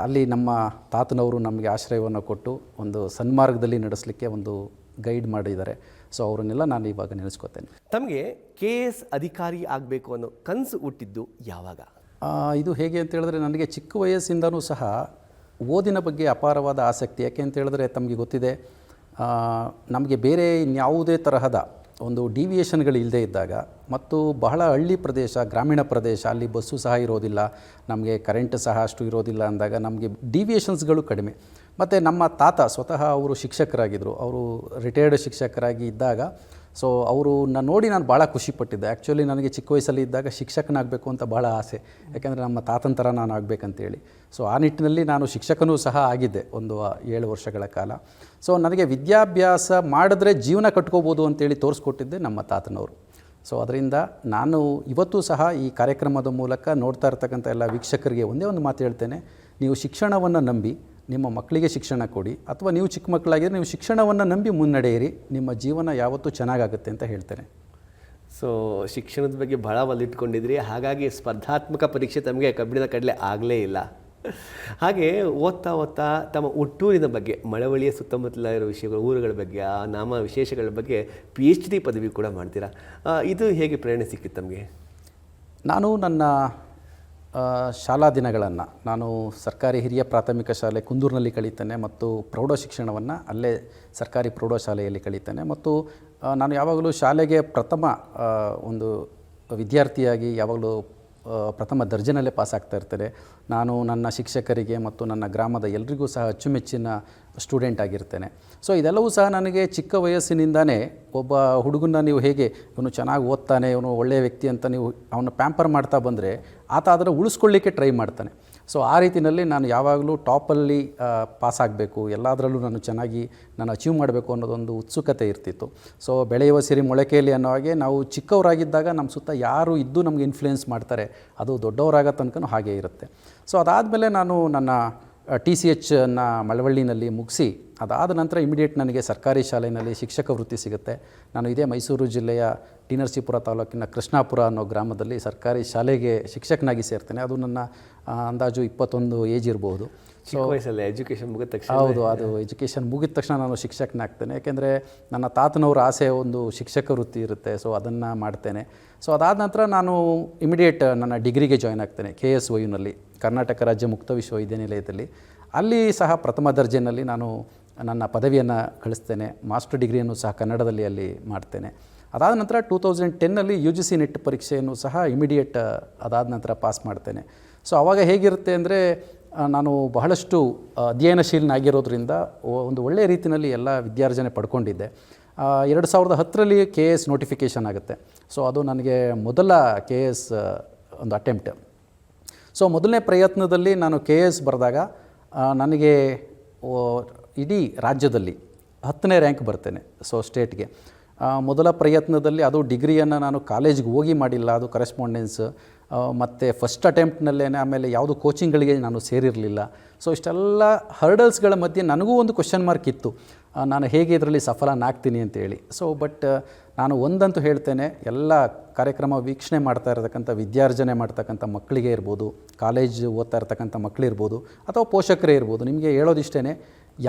ಅಲ್ಲಿ ನಮ್ಮ ತಾತನವರು ನಮಗೆ ಆಶ್ರಯವನ್ನು ಕೊಟ್ಟು ಒಂದು ಸನ್ಮಾರ್ಗದಲ್ಲಿ ನಡೆಸಲಿಕ್ಕೆ ಒಂದು ಗೈಡ್ ಮಾಡಿದ್ದಾರೆ. ಸೊ ಅವರನ್ನೆಲ್ಲ ನಾನು ಇವಾಗ ನೆನೆಸ್ಕೋತೇನೆ. ತಮಗೆ KS ಅಧಿಕಾರಿ ಆಗಬೇಕು ಅನ್ನೋ ಕನಸು ಹುಟ್ಟಿದ್ದು ಯಾವಾಗ? ಇದು ಹೇಗೆ ಅಂತ ಹೇಳಿದ್ರೆ ನನಗೆ ಚಿಕ್ಕ ವಯಸ್ಸಿಂದನೂ ಸಹ ಓದಿನ ಬಗ್ಗೆ ಅಪಾರವಾದ ಆಸಕ್ತಿ. ಯಾಕೆ ಅಂತ ಹೇಳಿದ್ರೆ ತಮಗೆ ಗೊತ್ತಿದೆ, ನಮಗೆ ಬೇರೆ ಇನ್ಯಾವುದೇ ತರಹದ ಒಂದು ಡಿವಿಯೇಷನ್ಗಳು ಇಲ್ಲದೇ ಇದ್ದಾಗ ಮತ್ತು ಬಹಳ ಹಳ್ಳಿ ಪ್ರದೇಶ, ಗ್ರಾಮೀಣ ಪ್ರದೇಶ, ಅಲ್ಲಿ ಬಸ್ಸು ಸಹ ಇರೋದಿಲ್ಲ, ನಮಗೆ ಕರೆಂಟ್ ಸಹ ಅಷ್ಟು ಇರೋದಿಲ್ಲ ಅಂದಾಗ ನಮಗೆ ಡಿವಿಯೇಷನ್ಸ್ಗಳು ಕಡಿಮೆ. ಮತ್ತು ನಮ್ಮ ತಾತ ಸ್ವತಃ ಅವರು ಶಿಕ್ಷಕರಾಗಿದ್ದರು, ಅವರು ರಿಟೈರ್ಡ್ ಶಿಕ್ಷಕರಾಗಿ ಇದ್ದಾಗ ಸೊ ಅವ್ರನ್ನ ನೋಡಿ ನಾನು ಭಾಳ ಖುಷಿಪಟ್ಟಿದ್ದೆ. ಆ್ಯಕ್ಚುಲಿ ನನಗೆ ಚಿಕ್ಕ ವಯಸ್ಸಲ್ಲಿ ಇದ್ದಾಗ ಶಿಕ್ಷಕನಾಗಬೇಕು ಅಂತ ಭಾಳ ಆಸೆ, ಯಾಕೆಂದರೆ ನಮ್ಮ ತಾತನ ಥರ ನಾನು ಆಗಬೇಕಂತೇಳಿ. ಸೊ ಆ ನಿಟ್ಟಿನಲ್ಲಿ ನಾನು ಶಿಕ್ಷಕನೂ ಸಹ ಆಗಿದ್ದೆ ಒಂದು 7 ವರ್ಷಗಳ ಕಾಲ. ಸೊ ನನಗೆ ವಿದ್ಯಾಭ್ಯಾಸ ಮಾಡಿದ್ರೆ ಜೀವನ ಕಟ್ಕೋಬೋದು ಅಂತೇಳಿ ತೋರಿಸ್ಕೊಟ್ಟಿದ್ದೆ ನಮ್ಮ ತಾತನವರು. ಸೊ ಅದರಿಂದ ನಾನು ಇವತ್ತು ಸಹ ಈ ಕಾರ್ಯಕ್ರಮದ ಮೂಲಕ ನೋಡ್ತಾ ಇರ್ತಕ್ಕಂಥ ಎಲ್ಲ ವೀಕ್ಷಕರಿಗೆ ಒಂದೇ ಒಂದು ಮಾತು ಹೇಳ್ತೇನೆ, ನೀವು ಶಿಕ್ಷಣವನ್ನು ನಂಬಿ ನಿಮ್ಮ ಮಕ್ಕಳಿಗೆ ಶಿಕ್ಷಣ ಕೊಡಿ, ಅಥವಾ ನೀವು ಚಿಕ್ಕ ಮಕ್ಕಳಾಗಿದ್ದರೆ ನೀವು ಶಿಕ್ಷಣವನ್ನು ನಂಬಿ ಮುನ್ನಡೆಯಿರಿ, ನಿಮ್ಮ ಜೀವನ ಯಾವತ್ತೂ ಚೆನ್ನಾಗಾಗುತ್ತೆ ಅಂತ ಹೇಳ್ತೇನೆ. ಸೊ ಶಿಕ್ಷಣದ ಬಗ್ಗೆ ಭಾಳ ಒಲಿಟ್ಕೊಂಡಿದ್ರಿ, ಹಾಗಾಗಿ ಸ್ಪರ್ಧಾತ್ಮಕ ಪರೀಕ್ಷೆ ತಮಗೆ ಕಬ್ಬಿಣದ ಕಡಲೆ ಆಗಲೇ ಇಲ್ಲ. ಹಾಗೆ ಓದ್ತಾ ಓದ್ತಾ ತಮ್ಮ ಹುಟ್ಟೂರಿನ ಬಗ್ಗೆ, ಮಳವಳ್ಳಿಯ ಸುತ್ತಮುತ್ತಲ ಇರೋ ವಿಷಯಗಳು, ಊರುಗಳ ಬಗ್ಗೆ, ಆ ನಾಮ ವಿಶೇಷಗಳ ಬಗ್ಗೆ PhD ಪದವಿ ಕೂಡ ಮಾಡ್ತೀರಾ. ಇದು ಹೇಗೆ ಪ್ರೇರಣೆ ಸಿಕ್ಕಿತ್ತು ತಮಗೆ? ನಾನು ನನ್ನ ಶಾಲಾ ದಿನಗಳನ್ನು ನಾನು ಸರ್ಕಾರಿ ಹಿರಿಯ ಪ್ರಾಥಮಿಕ ಶಾಲೆ ಕುಂದೂರಿನಲ್ಲಿ ಕಳೀತೇನೆ ಮತ್ತು ಪ್ರೌಢ ಶಿಕ್ಷಣವನ್ನು ಅಲ್ಲೇ ಸರ್ಕಾರಿ ಪ್ರೌಢಶಾಲೆಯಲ್ಲಿ ಕಳೀತೇನೆ. ಮತ್ತು ನಾನು ಯಾವಾಗಲೂ ಶಾಲೆಗೆ ಪ್ರಥಮ ಒಂದು ವಿದ್ಯಾರ್ಥಿಯಾಗಿ ಯಾವಾಗಲೂ ಪ್ರಥಮ ದರ್ಜೆನಲ್ಲೇ ಪಾಸಾಗ್ತಾ ಇರ್ತೇನೆ. ನಾನು ನನ್ನ ಶಿಕ್ಷಕರಿಗೆ ಮತ್ತು ನನ್ನ ಗ್ರಾಮದ ಎಲ್ರಿಗೂ ಸಹ ಅಚ್ಚುಮೆಚ್ಚಿನ ಸ್ಟೂಡೆಂಟ್ ಆಗಿರ್ತೇನೆ. ಸೊ ಇದೆಲ್ಲವೂ ಸಹ ನನಗೆ ಚಿಕ್ಕ ವಯಸ್ಸಿನಿಂದನೇ ಒಬ್ಬ ಹುಡುಗನ ನೀವು ಹೇಗೆ ಇವನು ಚೆನ್ನಾಗಿ ಓದ್ತಾನೆ, ಇವನು ಒಳ್ಳೆಯ ವ್ಯಕ್ತಿ ಅಂತ ನೀವು ಅವನ್ನ ಪ್ಯಾಂಪರ್ ಮಾಡ್ತಾ ಬಂದರೆ ಆತ ಅದನ್ನು ಉಳಿಸ್ಕೊಳ್ಳಿಕ್ಕೆ ಟ್ರೈ ಮಾಡ್ತಾನೆ. ಸೊ ಆ ರೀತಿಯಲ್ಲಿ ನಾನು ಯಾವಾಗಲೂ ಟಾಪಲ್ಲಿ ಪಾಸಾಗಬೇಕು, ಎಲ್ಲದರಲ್ಲೂ ನಾನು ಚೆನ್ನಾಗಿ ನಾನು ಅಚೀವ್ ಮಾಡಬೇಕು ಅನ್ನೋದೊಂದು ಉತ್ಸುಕತೆ ಇರ್ತಿತ್ತು. ಸೊ ಬೆಳೆಯುವ ಸಿರಿ ಮೊಳಕೆಯಲ್ಲಿ ಅನ್ನೋ ಹಾಗೆ ನಾವು ಚಿಕ್ಕವರಾಗಿದ್ದಾಗ ನಮ್ಮ ಸುತ್ತ ಯಾರು ಇದ್ದು ನಮಗೆ ಇನ್ಫ್ಲುಯೆನ್ಸ್ ಮಾಡ್ತಾರೆ, ಅದು ದೊಡ್ಡವರಾಗೋ ತನಕ ಹಾಗೇ ಇರುತ್ತೆ. ಸೊ ಅದಾದಮೇಲೆ ನಾನು ನನ್ನ TCH ಮಳವಳ್ಳಿನಲ್ಲಿ ಮುಗಿಸಿ ಅದಾದ ನಂತರ ಇಮಿಡಿಯೇಟ್ ನನಗೆ ಸರ್ಕಾರಿ ಶಾಲೆಯಲ್ಲಿ ಶಿಕ್ಷಕ ವೃತ್ತಿ ಸಿಗುತ್ತೆ. ನಾನು ಇದೇ ಮೈಸೂರು ಜಿಲ್ಲೆಯ ಟಿ ನರಸೀಪುರ ತಾಲೂಕಿನ ಕೃಷ್ಣಾಪುರ ಅನ್ನೋ ಗ್ರಾಮದಲ್ಲಿ ಸರ್ಕಾರಿ ಶಾಲೆಗೆ ಶಿಕ್ಷಕನಾಗಿ ಸೇರ್ತೇನೆ. ಅದು ನನ್ನ ಅಂದಾಜು 21 ಏಜ್ ಇರ್ಬೋದು. ಚಿಕ್ಕ ವಯಸ್ಸಲ್ಲಿ ಎಜುಕೇಷನ್ ಮುಗಿದ ತಕ್ಷಣ? ಹೌದು, ಅದು ಎಜುಕೇಷನ್ ಮುಗಿದ ತಕ್ಷಣ ನಾನು ಶಿಕ್ಷಕನಾಗ್ತೇನೆ. ಯಾಕೆಂದರೆ ನನ್ನ ತಾತನವರ ಆಸೆ ಒಂದು ಶಿಕ್ಷಕ ವೃತ್ತಿ ಇರುತ್ತೆ, ಸೊ ಅದನ್ನು ಮಾಡ್ತೇನೆ. ಸೊ ಅದಾದ ನಂತರ ನಾನು ಇಮಿಡಿಯೇಟ್ ನನ್ನ ಡಿಗ್ರಿಗೆ ಜಾಯ್ನ್ ಆಗ್ತೇನೆ KSYUನಲ್ಲಿ, ಕರ್ನಾಟಕ ರಾಜ್ಯ ಮುಕ್ತ ವಿಶ್ವವಿದ್ಯಾನಿಲಯದಲ್ಲಿ. ಅಲ್ಲಿ ಸಹ ಪ್ರಥಮ ದರ್ಜೆಯಲ್ಲಿ ನಾನು ನನ್ನ ಪದವಿಯನ್ನು ಗಳಿಸ್ತೇನೆ. ಮಾಸ್ಟರ್ ಡಿಗ್ರಿಯನ್ನು ಸಹ ಕನ್ನಡದಲ್ಲಿ ಅಲ್ಲಿ ಮಾಡ್ತೇನೆ. ಅದಾದ ನಂತರ 2010ನಲ್ಲಿ UGC ನೆಟ್ ಪರೀಕ್ಷೆಯನ್ನು ಸಹ ಇಮಿಡಿಯೇಟ್ ಅದಾದ ನಂತರ ಪಾಸ್ ಮಾಡ್ತೇನೆ. ಸೊ ಆವಾಗ ಹೇಗಿರುತ್ತೆ ಅಂದರೆ ನಾನು ಬಹಳಷ್ಟು ಅಧ್ಯಯನಶೀಲನಾಗಿರೋದ್ರಿಂದ ಒಂದು ಒಳ್ಳೆಯ ರೀತಿಯಲ್ಲಿ ಎಲ್ಲ ವಿದ್ಯಾರ್ಜನೆ ಪಡ್ಕೊಂಡಿದ್ದೆ. 2010ರಲ್ಲಿ KS ನೋಟಿಫಿಕೇಷನ್ ಆಗುತ್ತೆ. ಸೊ ಅದು ನನಗೆ ಮೊದಲ KS ಒಂದು ಅಟೆಂಪ್ಟ್. ಸೊ ಮೊದಲನೇ ಪ್ರಯತ್ನದಲ್ಲಿ ನಾನು KS ಬರೆದಾಗ ನನಗೆ ಇಡೀ ರಾಜ್ಯದಲ್ಲಿ 10ನೇ ರ್ಯಾಂಕ್ ಬರ್ತೇನೆ. ಸೊ ಸ್ಟೇಟ್ಗೆ ಮೊದಲ ಪ್ರಯತ್ನದಲ್ಲಿ, ಅದು ಡಿಗ್ರಿಯನ್ನು ನಾನು ಕಾಲೇಜ್ಗೆ ಹೋಗಿ ಮಾಡಿಲ್ಲ, ಅದು ಕರೆಸ್ಪಾಂಡೆನ್ಸ್. ಮತ್ತು ಫಸ್ಟ್ ಅಟೆಂಪ್ಟ್ನಲ್ಲೇ ಆಮೇಲೆ ಯಾವುದು ಕೋಚಿಂಗ್ಗಳಿಗೆ ನಾನು ಸೇರಿರಲಿಲ್ಲ. ಸೊ ಇಷ್ಟೆಲ್ಲ ಹರ್ಡಲ್ಸ್ಗಳ ಮಧ್ಯೆ ನನಗೂ ಒಂದು ಕ್ವೆಶ್ಚನ್ ಮಾರ್ಕ್ ಇತ್ತು, ನಾನು ಹೇಗೆ ಇದರಲ್ಲಿ ಸಫಲನಾಗ್ತೀನಿ ಅಂತೇಳಿ. ಸೊ ಬಟ್ ನಾನು ಒಂದಂತೂ ಹೇಳ್ತೇನೆ, ಎಲ್ಲ ಕಾರ್ಯಕ್ರಮ ವೀಕ್ಷಣೆ ಮಾಡ್ತಾ ಇರತಕ್ಕಂಥ ವಿದ್ಯಾರ್ಜನೆ ಮಾಡ್ತಕ್ಕಂಥ ಮಕ್ಕಳಿಗೆ ಇರ್ಬೋದು, ಕಾಲೇಜ್ ಓದ್ತಾ ಇರ್ತಕ್ಕಂಥ ಮಕ್ಕಳಿರ್ಬೋದು ಅಥವಾ ಪೋಷಕರೇ ಇರ್ಬೋದು, ನಿಮಗೆ ಹೇಳೋದಿಷ್ಟೇ,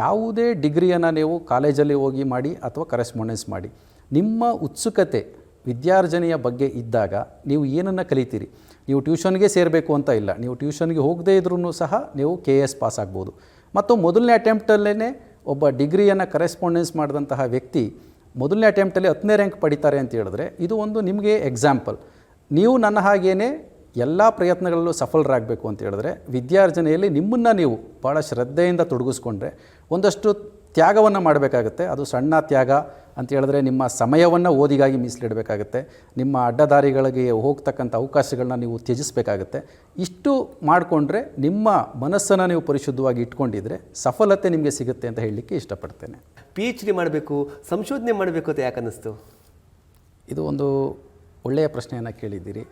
ಯಾವುದೇ ಡಿಗ್ರಿಯನ್ನು ನೀವು ಕಾಲೇಜಲ್ಲಿ ಹೋಗಿ ಮಾಡಿ ಅಥವಾ ಕರೆಸ್ಪಾಂಡೆನ್ಸ್ ಮಾಡಿ, ನಿಮ್ಮ ಉತ್ಸುಕತೆ ವಿದ್ಯಾರ್ಜನೆಯ ಬಗ್ಗೆ ಇದ್ದಾಗ ನೀವು ಏನನ್ನು ಕಲಿತೀರಿ. ನೀವು ಟ್ಯೂಷನ್ಗೆ ಸೇರಬೇಕು ಅಂತ ಇಲ್ಲ, ನೀವು ಟ್ಯೂಷನ್ಗೆ ಹೋಗದೇ ಇದ್ರೂ ಸಹ ನೀವು KS ಪಾಸ್ ಆಗ್ಬೋದು. ಮತ್ತು ಮೊದಲನೇ ಅಟೆಂಪ್ಟಲ್ಲೇ ಒಬ್ಬ ಡಿಗ್ರಿಯನ್ನು ಕರೆಸ್ಪಾಂಡೆನ್ಸ್ ಮಾಡಿದಂತಹ ವ್ಯಕ್ತಿ ಮೊದಲನೇ ಅಟೆಂಪ್ಟಲ್ಲಿ 10ನೇ ರ್ಯಾಂಕ್ ಪಡಿತಾರೆ ಅಂತ ಹೇಳಿದ್ರೆ ಇದು ಒಂದು ನಿಮಗೆ ಎಕ್ಸಾಂಪಲ್. ನೀವು ನನ್ನ ಹಾಗೇ ಎಲ್ಲ ಪ್ರಯತ್ನಗಳಲ್ಲೂ ಸಫಲರಾಗಬೇಕು ಅಂತ ಹೇಳಿದ್ರೆ ವಿದ್ಯಾರ್ಜನೆಯಲ್ಲಿ ನಿಮ್ಮನ್ನು ನೀವು ಭಾಳ ಶ್ರದ್ಧೆಯಿಂದ ತೊಡಗಿಸ್ಕೊಂಡ್ರೆ ಒಂದಷ್ಟು ತ್ಯಾಗವನ್ನು ಮಾಡಬೇಕಾಗುತ್ತೆ. ಅದು ಸಣ್ಣ ತ್ಯಾಗ ಅಂತ ಹೇಳಿದ್ರೆ ನಿಮ್ಮ ಸಮಯವನ್ನು ಓದಿಗಾಗಿ ಮೀಸಲಿಡಬೇಕಾಗುತ್ತೆ, ನಿಮ್ಮ ಅಡ್ಡದಾರಿಗಳಿಗೆ ಹೋಗ್ತಕ್ಕಂಥ ಅವಕಾಶಗಳನ್ನ ನೀವು ತ್ಯಜಿಸಬೇಕಾಗುತ್ತೆ. ಇಷ್ಟು ಮಾಡಿಕೊಂಡ್ರೆ ನಿಮ್ಮ ಮನಸ್ಸನ್ನು ನೀವು ಪರಿಶುದ್ಧವಾಗಿ ಇಟ್ಕೊಂಡಿದ್ರೆ ಸಫಲತೆ ನಿಮಗೆ ಸಿಗುತ್ತೆ ಅಂತ ಹೇಳಲಿಕ್ಕೆ ಇಷ್ಟಪಡ್ತೇನೆ. PhD ಮಾಡಬೇಕು, ಸಂಶೋಧನೆ ಮಾಡಬೇಕು ಅಂತ ಯಾಕೆ ಅನ್ನಿಸ್ತು? ಇದು ಒಂದು ಒಳ್ಳೆಯ ಪ್ರಶ್ನೆಯನ್ನು ಕೇಳಿದ್ದೀರಿ.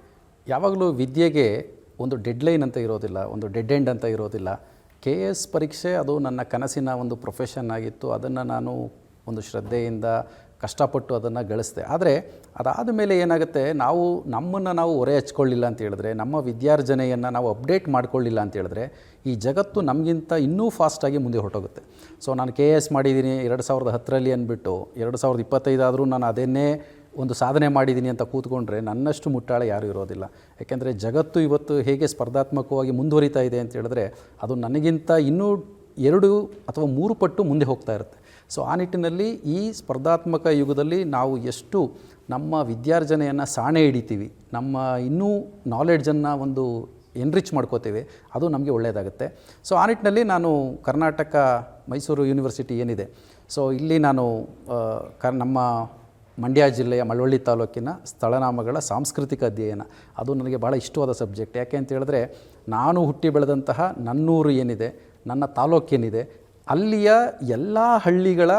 ಯಾವಾಗಲೂ ವಿದ್ಯೆಗೆ ಒಂದು ಡೆಡ್ಲೈನ್ ಅಂತ ಇರೋದಿಲ್ಲ, ಒಂದು ಡೆಡ್ ಎಂಡ್ ಅಂತ ಇರೋದಿಲ್ಲ. KS ಪರೀಕ್ಷೆ ಅದು ನನ್ನ ಕನಸಿನ ಒಂದು ಪ್ರೊಫೆಷನ್ ಆಗಿತ್ತು. ಅದನ್ನು ನಾನು ಒಂದು ಶ್ರದ್ಧೆಯಿಂದ ಕಷ್ಟಪಟ್ಟು ಅದನ್ನು ಗಳಿಸಿದೆ. ಆದರೆ ಅದಾದ ಮೇಲೆ ಏನಾಗುತ್ತೆ, ನಮ್ಮನ್ನು ನಾವು ಹೊರೆ ಹಚ್ಕೊಳ್ಳಿಲ್ಲ ಅಂತ ಹೇಳಿದ್ರೆ, ನಮ್ಮ ವಿದ್ಯಾರ್ಜನೆಯನ್ನು ನಾವು ಅಪ್ಡೇಟ್ ಮಾಡ್ಕೊಳ್ಳಿಲ್ಲ ಅಂತ ಹೇಳಿದ್ರೆ ಈ ಜಗತ್ತು ನಮಗಿಂತ ಇನ್ನೂ ಫಾಸ್ಟಾಗಿ ಮುಂದೆ ಹೊರಟೋಗುತ್ತೆ. ಸೊ ನಾನು KS ಮಾಡಿದ್ದೀನಿ 2010ರಲ್ಲಿ ಅಂದ್ಬಿಟ್ಟು 2025 ಆದರೂ ನಾನು ಅದನ್ನೇ ಒಂದು ಸಾಧನೆ ಮಾಡಿದ್ದೀನಿ ಅಂತ ಕೂತ್ಕೊಂಡ್ರೆ ನನ್ನಷ್ಟು ಮುಟ್ಟಾಳ ಯಾರೂ ಇರೋದಿಲ್ಲ. ಯಾಕೆಂದರೆ ಜಗತ್ತು ಇವತ್ತು ಹೇಗೆ ಸ್ಪರ್ಧಾತ್ಮಕವಾಗಿ ಮುಂದುವರಿತಾ ಇದೆ ಅಂತ ಹೇಳಿದ್ರೆ ಅದು ನನಗಿಂತ ಇನ್ನೂ 2 ಅಥವಾ 3 ಪಟ್ಟು ಮುಂದೆ ಹೋಗ್ತಾ ಇರುತ್ತೆ. ಸೊ ಆ ನಿಟ್ಟಿನಲ್ಲಿ ಈ ಸ್ಪರ್ಧಾತ್ಮಕ ಯುಗದಲ್ಲಿ ನಾವು ಎಷ್ಟು ನಮ್ಮ ವಿದ್ಯಾರ್ಜನೆಯನ್ನು ಸಾಣೆ ಹಿಡಿತೀವಿ, ನಮ್ಮ ಇನ್ನೂ ನಾಲೆಡ್ಜನ್ನು ಒಂದು ಎನ್ರಿಚ್ ಮಾಡ್ಕೋತೀವಿ, ಅದು ನಮಗೆ ಒಳ್ಳೆಯದಾಗುತ್ತೆ. ಸೊ ಆ ನಿಟ್ಟಿನಲ್ಲಿ ನಾನು ಕರ್ನಾಟಕ ಮೈಸೂರು ಯೂನಿವರ್ಸಿಟಿ ಏನಿದೆ, ಸೊ ಇಲ್ಲಿ ನಾನು ನಮ್ಮ ಮಂಡ್ಯ ಜಿಲ್ಲೆಯ ಮಳವಳ್ಳಿ ತಾಲೂಕಿನ ಸ್ಥಳನಾಮಗಳ ಸಾಂಸ್ಕೃತಿಕ ಅಧ್ಯಯನ, ಅದು ನನಗೆ ಭಾಳ ಇಷ್ಟವಾದ ಸಬ್ಜೆಕ್ಟ್. ಯಾಕೆ ಅಂತ ಹೇಳಿದ್ರೆ ನಾನು ಹುಟ್ಟಿ ಬೆಳೆದಂತಹ ನನ್ನೂರು ಏನಿದೆ, ನನ್ನ ತಾಲೂಕೇನಿದೆ, ಅಲ್ಲಿಯ ಎಲ್ಲ ಹಳ್ಳಿಗಳ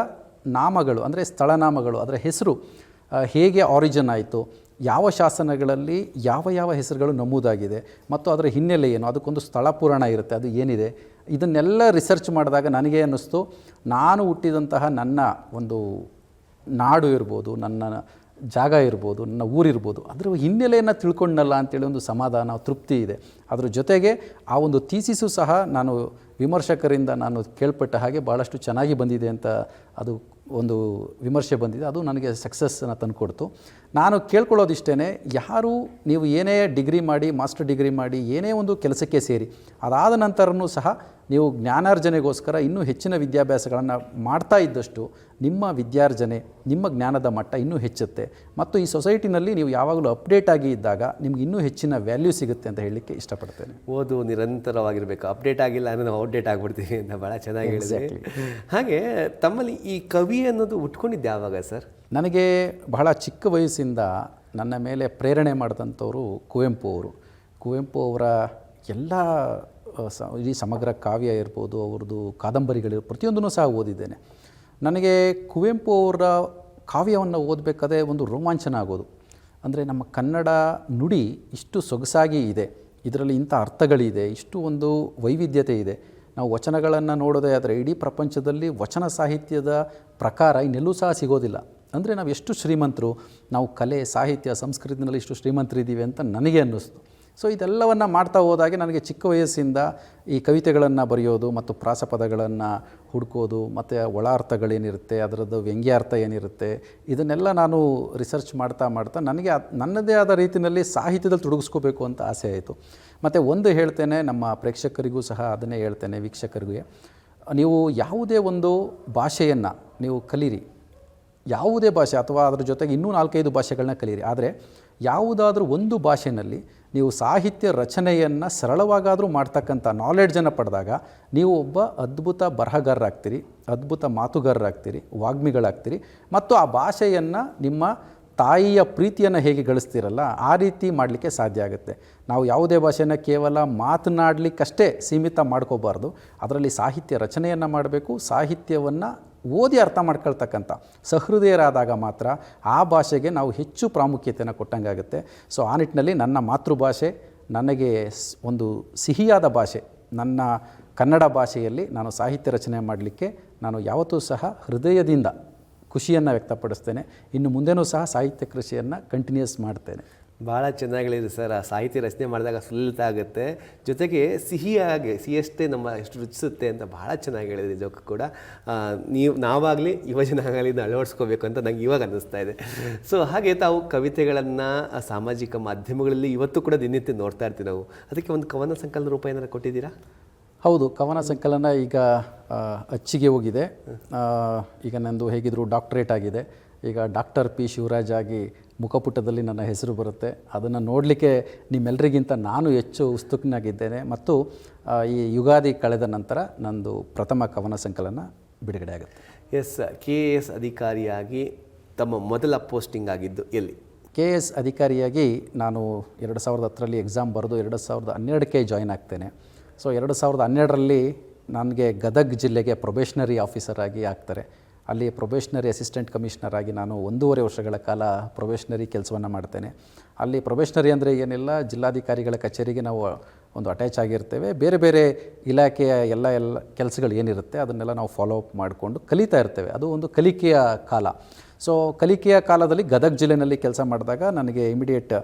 ನಾಮಗಳು ಅಂದರೆ ಸ್ಥಳನಾಮಗಳು, ಅದರ ಹೆಸರು ಹೇಗೆ ಆರಿಜಿನ್ ಆಯಿತು, ಯಾವ ಶಾಸನಗಳಲ್ಲಿ ಯಾವ ಯಾವ ಹೆಸರುಗಳು ನಮೂದಾಗಿದೆ ಮತ್ತು ಅದರ ಹಿನ್ನೆಲೆ ಏನು, ಅದಕ್ಕೊಂದು ಸ್ಥಳ ಪುರಾಣ ಇರುತ್ತೆ, ಅದು ಏನಿದೆ, ಇದನ್ನೆಲ್ಲ ರಿಸರ್ಚ್ ಮಾಡಿದಾಗ ನನಗೆ ಅನ್ನಿಸ್ತು ನಾನು ಹುಟ್ಟಿದಂತಹ ನನ್ನ ಒಂದು ನಾಡು ಇರ್ಬೋದು, ನನ್ನ ಜಾಗ ಇರ್ಬೋದು, ನನ್ನ ಊರಿರ್ಬೋದು, ಅದರ ಹಿನ್ನೆಲೆಯನ್ನು ತಿಳ್ಕೊಂಡಲ್ಲ ಅಂತೇಳಿ ಒಂದು ಸಮಾಧಾನ, ತೃಪ್ತಿ ಇದೆ. ಅದರ ಜೊತೆಗೆ ಆ ಒಂದು ಥೀಸಿಸು ಸಹ ನಾನು ವಿಮರ್ಶಕರಿಂದ ನಾನು ಕೇಳ್ಪಟ್ಟ ಹಾಗೆ ಭಾಳಷ್ಟು ಚೆನ್ನಾಗಿ ಬಂದಿದೆ ಅಂತ ಅದು ಒಂದು ವಿಮರ್ಶೆ ಬಂದಿದೆ. ಅದು ನನಗೆ ಸಕ್ಸಸ್ಸನ್ನು ತಂದುಕೊಡ್ತು. ನಾನು ಕೇಳ್ಕೊಳ್ಳೋದಿಷ್ಟೇ, ಯಾರು ನೀವು ಏನೇ ಡಿಗ್ರಿ ಮಾಡಿ, ಮಾಸ್ಟರ್ ಡಿಗ್ರಿ ಮಾಡಿ, ಏನೇ ಒಂದು ಕೆಲಸಕ್ಕೆ ಸೇರಿ ಅದಾದ ನಂತರನೂ ಸಹ ನೀವು ಜ್ಞಾನಾರ್ಜನೆಗೋಸ್ಕರ ಇನ್ನೂ ಹೆಚ್ಚಿನ ವಿದ್ಯಾಭ್ಯಾಸಗಳನ್ನು ಮಾಡ್ತಾ ಇದ್ದಷ್ಟು ನಿಮ್ಮ ವಿದ್ಯಾರ್ಜನೆ, ನಿಮ್ಮ ಜ್ಞಾನದ ಮಟ್ಟ ಇನ್ನೂ ಹೆಚ್ಚುತ್ತೆ. ಮತ್ತು ಈ ಸೊಸೈಟಿನಲ್ಲಿ ನೀವು ಯಾವಾಗಲೂ ಅಪ್ಡೇಟ್ ಆಗಿ ಇದ್ದಾಗ ನಿಮ್ಗೆ ಇನ್ನೂ ಹೆಚ್ಚಿನ ವ್ಯಾಲ್ಯೂ ಸಿಗುತ್ತೆ ಅಂತ ಹೇಳಲಿಕ್ಕೆ ಇಷ್ಟಪಡ್ತೇನೆ. ಓದು ನಿರಂತರವಾಗಿರಬೇಕು, ಅಪ್ಡೇಟ್ ಆಗಿಲ್ಲ ಅಂದರೆ ನಾವು ಔಟ್ಡೇಟ್ ಆಗಿಬಿಡ್ತೀವಿ ಅಂತ ಭಾಳ ಚೆನ್ನಾಗಿ ಹೇಳಿದೆ. ಹಾಗೆ ತಮ್ಮಲ್ಲಿ ಈ ಕವಿ ಅನ್ನೋದು ಉಟ್ಕೊಂಡಿದ್ದು ಯಾವಾಗ ಸರ್? ನನಗೆ ಬಹಳ ಚಿಕ್ಕ ವಯಸ್ಸಿಂದ ನನ್ನ ಮೇಲೆ ಪ್ರೇರಣೆ ಮಾಡಿದಂಥವರು ಕುವೆಂಪು ಅವರು. ಕುವೆಂಪು ಅವರ ಎಲ್ಲ ಇಡೀ ಸಮಗ್ರ ಕಾವ್ಯ ಇರ್ಬೋದು, ಅವ್ರದ್ದು ಕಾದಂಬರಿಗಳು ಪ್ರತಿಯೊಂದನ್ನು ಸಹ ಓದಿದ್ದೇನೆ. ನನಗೆ ಕುವೆಂಪು ಅವರ ಕಾವ್ಯವನ್ನು ಓದಬೇಕಾದ್ರೆ ಒಂದು ರೋಮಾಂಚನ ಆಗೋದು. ಅಂದರೆ ನಮ್ಮ ಕನ್ನಡ ನುಡಿ ಇಷ್ಟು ಸೊಗಸಾಗಿ ಇದೆ, ಇದರಲ್ಲಿ ಇಂಥ ಅರ್ಥಗಳಿದೆ, ಇಷ್ಟು ಒಂದು ವೈವಿಧ್ಯತೆ ಇದೆ. ನಾವು ವಚನಗಳನ್ನು ನೋಡೋದೇ ಆದರೆ ಇಡೀ ಪ್ರಪಂಚದಲ್ಲಿ ವಚನ ಸಾಹಿತ್ಯದ ಪ್ರಕಾರ ಇನ್ನೆಲ್ಲೂ ಸಹ ಸಿಗೋದಿಲ್ಲ. ಅಂದರೆ ನಾವು ಎಷ್ಟು ಶ್ರೀಮಂತರು, ನಾವು ಕಲೆ, ಸಾಹಿತ್ಯ, ಸಂಸ್ಕೃತಿನಲ್ಲಿ ಇಷ್ಟು ಶ್ರೀಮಂತರಿದ್ದೀವಿ ಅಂತ ನನಗೆ ಅನ್ನಿಸ್ತು. ಸೊ ಇದೆಲ್ಲವನ್ನು ಮಾಡ್ತಾ ಹೋದಾಗೆ ನನಗೆ ಚಿಕ್ಕ ವಯಸ್ಸಿಂದ ಈ ಕವಿತೆಗಳನ್ನು ಬರೆಯೋದು ಮತ್ತು ಪ್ರಾಸಪದಗಳನ್ನು ಹುಡುಕೋದು ಮತ್ತು ಒಳ ಅರ್ಥಗಳೇನಿರುತ್ತೆ, ಅದರದ್ದು ವ್ಯಂಗ್ಯಾರ್ಥ ಏನಿರುತ್ತೆ, ಇದನ್ನೆಲ್ಲ ನಾನು ರಿಸರ್ಚ್ ಮಾಡ್ತಾ ನನಗೆ ನನ್ನದೇ ಆದ ರೀತಿಯಲ್ಲಿ ಸಾಹಿತ್ಯದಲ್ಲಿ ತೊಡಗಿಸ್ಕೋಬೇಕು ಅಂತ ಆಸೆ ಆಯಿತು. ಮತ್ತು ಒಂದು ಹೇಳ್ತೇನೆ, ನಮ್ಮ ಪ್ರೇಕ್ಷಕರಿಗೂ ಸಹ ಅದನ್ನೇ ಹೇಳ್ತೇನೆ, ವೀಕ್ಷಕರಿಗೆ, ನೀವು ಯಾವುದೇ ಒಂದು ಭಾಷೆಯನ್ನು ನೀವು ಕಲೀರಿ, ಯಾವುದೇ ಭಾಷೆ ಅಥವಾ ಅದರ ಜೊತೆಗೆ ಇನ್ನೂ 4-5 ಭಾಷೆಗಳನ್ನ ಕಲೀರಿ. ಆದರೆ ಯಾವುದಾದ್ರೂ ಒಂದು ಭಾಷೆಯಲ್ಲಿ ನೀವು ಸಾಹಿತ್ಯ ರಚನೆಯನ್ನು ಸರಳವಾಗಾದರೂ ಮಾಡ್ತಕ್ಕಂಥ ನಾಲೆಡ್ಜನ್ನು ಪಡೆದಾಗ ನೀವು ಒಬ್ಬ ಅದ್ಭುತ ಬರಹಗಾರರಾಗ್ತೀರಿ, ಅದ್ಭುತ ಮಾತುಗಾರರಾಗ್ತೀರಿ, ವಾಗ್ಮಿಗಳಾಗ್ತೀರಿ. ಮತ್ತು ಆ ಭಾಷೆಯನ್ನು ನಿಮ್ಮ ತಾಯಿಯ ಪ್ರೀತಿಯನ್ನು ಹೇಗೆ ಗಳಿಸ್ತೀರಲ್ಲ ಆ ರೀತಿ ಮಾಡಲಿಕ್ಕೆ ಸಾಧ್ಯ ಆಗುತ್ತೆ. ನಾವು ಯಾವುದೇ ಭಾಷೆನ ಕೇವಲ ಮಾತನಾಡಲಿಕ್ಕಷ್ಟೇ ಸೀಮಿತ ಮಾಡ್ಕೋಬಾರ್ದು, ಅದರಲ್ಲಿ ಸಾಹಿತ್ಯ ರಚನೆಯನ್ನು ಮಾಡಬೇಕು. ಸಾಹಿತ್ಯವನ್ನು ಓದಿ ಅರ್ಥ ಮಾಡ್ಕೊಳ್ತಕ್ಕಂಥ ಸಹೃದಯರಾದಾಗ ಮಾತ್ರ ಆ ಭಾಷೆಗೆ ನಾವು ಹೆಚ್ಚು ಪ್ರಾಮುಖ್ಯತೆಯನ್ನು ಕೊಟ್ಟಂಗಾಗುತ್ತೆ. ಸೊ ಆ ನಿಟ್ಟಿನಲ್ಲಿ ನನ್ನ ಮಾತೃಭಾಷೆ ನನಗೆ ಒಂದು ಸಿಹಿಯಾದ ಭಾಷೆ, ನನ್ನ ಕನ್ನಡ ಭಾಷೆಯಲ್ಲಿ ನಾನು ಸಾಹಿತ್ಯ ರಚನೆ ಮಾಡಲಿಕ್ಕೆ ನಾನು ಯಾವತ್ತೂ ಸಹ ಹೃದಯದಿಂದ ಖುಷಿಯನ್ನು ವ್ಯಕ್ತಪಡಿಸ್ತೇನೆ. ಇನ್ನು ಮುಂದೆನೂ ಸಹ ಸಾಹಿತ್ಯ ಕೃಷಿಯನ್ನು ಕಂಟಿನ್ಯೂಸ್ ಮಾಡ್ತೇನೆ. ಭಾಳ ಚೆನ್ನಾಗಿ ಹೇಳಿದ್ರಿ ಸರ್. ಆ ಸಾಹಿತ್ಯ ರಚನೆ ಮಾಡಿದಾಗ ಸುಲಲಿತ ಆಗುತ್ತೆ, ಜೊತೆಗೆ ಸಿಹಿಯಷ್ಟೇ ನಮ್ಮ ಎಷ್ಟು ರುಚಿಸುತ್ತೆ ಅಂತ ಭಾಳ ಚೆನ್ನಾಗಿ ಹೇಳಿದ್ರಿ. ನಿಜಕ್ಕೂ ಕೂಡ ನಾವಾಗಲಿ ಯುವಜನ ಆಗಲಿ ಇದನ್ನು ಅಳವಡಿಸ್ಕೋಬೇಕು ಅಂತ ನಂಗೆ ಇವಾಗ ಅನ್ನಿಸ್ತಾ ಇದೆ. ಸೊ ಹಾಗೆ ತಾವು ಕವಿತೆಗಳನ್ನು ಸಾಮಾಜಿಕ ಮಾಧ್ಯಮಗಳಲ್ಲಿ ಇವತ್ತು ಕೂಡ ದಿನನಿತ್ಯ ನೋಡ್ತಾ ಇರ್ತೀವಿ ನಾವು. ಅದಕ್ಕೆ ಒಂದು ಕವನ ಸಂಕಲನ ರೂಪ ಏನಾರು ಕೊಟ್ಟಿದ್ದೀರಾ? ಹೌದು, ಕವನ ಸಂಕಲನ ಈಗ ಅಚ್ಚಿಗೆ ಹೋಗಿದೆ. ಈಗ ನಂದು ಹೇಗಿದ್ರು ಡಾಕ್ಟರೇಟ್ ಆಗಿದೆ. ಈಗ ಡಾಕ್ಟರ್ ಪಿ ಶಿವರಾಜ್ ಆಗಿ ಮುಖಪುಟದಲ್ಲಿ ನನ್ನ ಹೆಸರು ಬರುತ್ತೆ. ಅದನ್ನು ನೋಡಲಿಕ್ಕೆ ನಿಮ್ಮೆಲ್ಲರಿಗಿಂತ ನಾನು ಹೆಚ್ಚು ಉತ್ಸುಕನಾಗಿದ್ದೇನೆ. ಮತ್ತು ಈ ಯುಗಾದಿ ಕಳೆದ ನಂತರ ನಂದು ಪ್ರಥಮ ಕವನ ಸಂಕಲನ ಬಿಡುಗಡೆ ಆಗುತ್ತೆ. ಎಸ್, KS ಅಧಿಕಾರಿಯಾಗಿ ತಮ್ಮ ಮೊದಲ ಪೋಸ್ಟಿಂಗ್ ಆಗಿದ್ದು ಎಲ್ಲಿ? KS ಅಧಿಕಾರಿಯಾಗಿ ನಾನು 2010ರಲ್ಲಿ ಎಕ್ಸಾಮ್ ಬರೆದು 2012ಕ್ಕೆ ಜಾಯ್ನ್ ಆಗ್ತೇನೆ. ಸೊ 2012ರಲ್ಲಿ ನನಗೆ ಗದಗ ಜಿಲ್ಲೆಗೆ ಪ್ರೊಬೇಷನರಿ ಆಫೀಸರ್ ಆಗಿ ಆಗ್ತಾರೆ. ಅಲ್ಲಿ ಪ್ರೊಬೇಷನರಿ ಅಸಿಸ್ಟೆಂಟ್ ಕಮಿಷನರ್ ಆಗಿ ನಾನು 1.5 ವರ್ಷಗಳ ಕಾಲ ಪ್ರೊಬೇಷನರಿ ಕೆಲಸವನ್ನು ಮಾಡ್ತೇನೆ. ಅಲ್ಲಿ ಪ್ರೊಬೇಷನರಿ ಅಂದರೆ ಏನಿಲ್ಲ, ಜಿಲ್ಲಾಧಿಕಾರಿಗಳ ಕಚೇರಿಗೆ ನಾವು ಒಂದು ಅಟ್ಯಾಚ್ ಆಗಿರ್ತೇವೆ. ಬೇರೆ ಬೇರೆ ಇಲಾಖೆಯ ಎಲ್ಲ ಕೆಲಸಗಳು ಏನಿರುತ್ತೆ ಅದನ್ನೆಲ್ಲ ನಾವು ಫಾಲೋ ಅಪ್ ಮಾಡಿಕೊಂಡು ಕಲಿತಾ ಇರ್ತೇವೆ. ಅದು ಒಂದು ಕಲಿಕೆಯ ಕಾಲ. ಸೊ ಕಲಿಕೆಯ ಕಾಲದಲ್ಲಿ ಗದಗ ಜಿಲ್ಲೆಯಲ್ಲಿ ಕೆಲಸ ಮಾಡಿದಾಗ ನನಗೆ ಇಮಿಡಿಯೇಟ್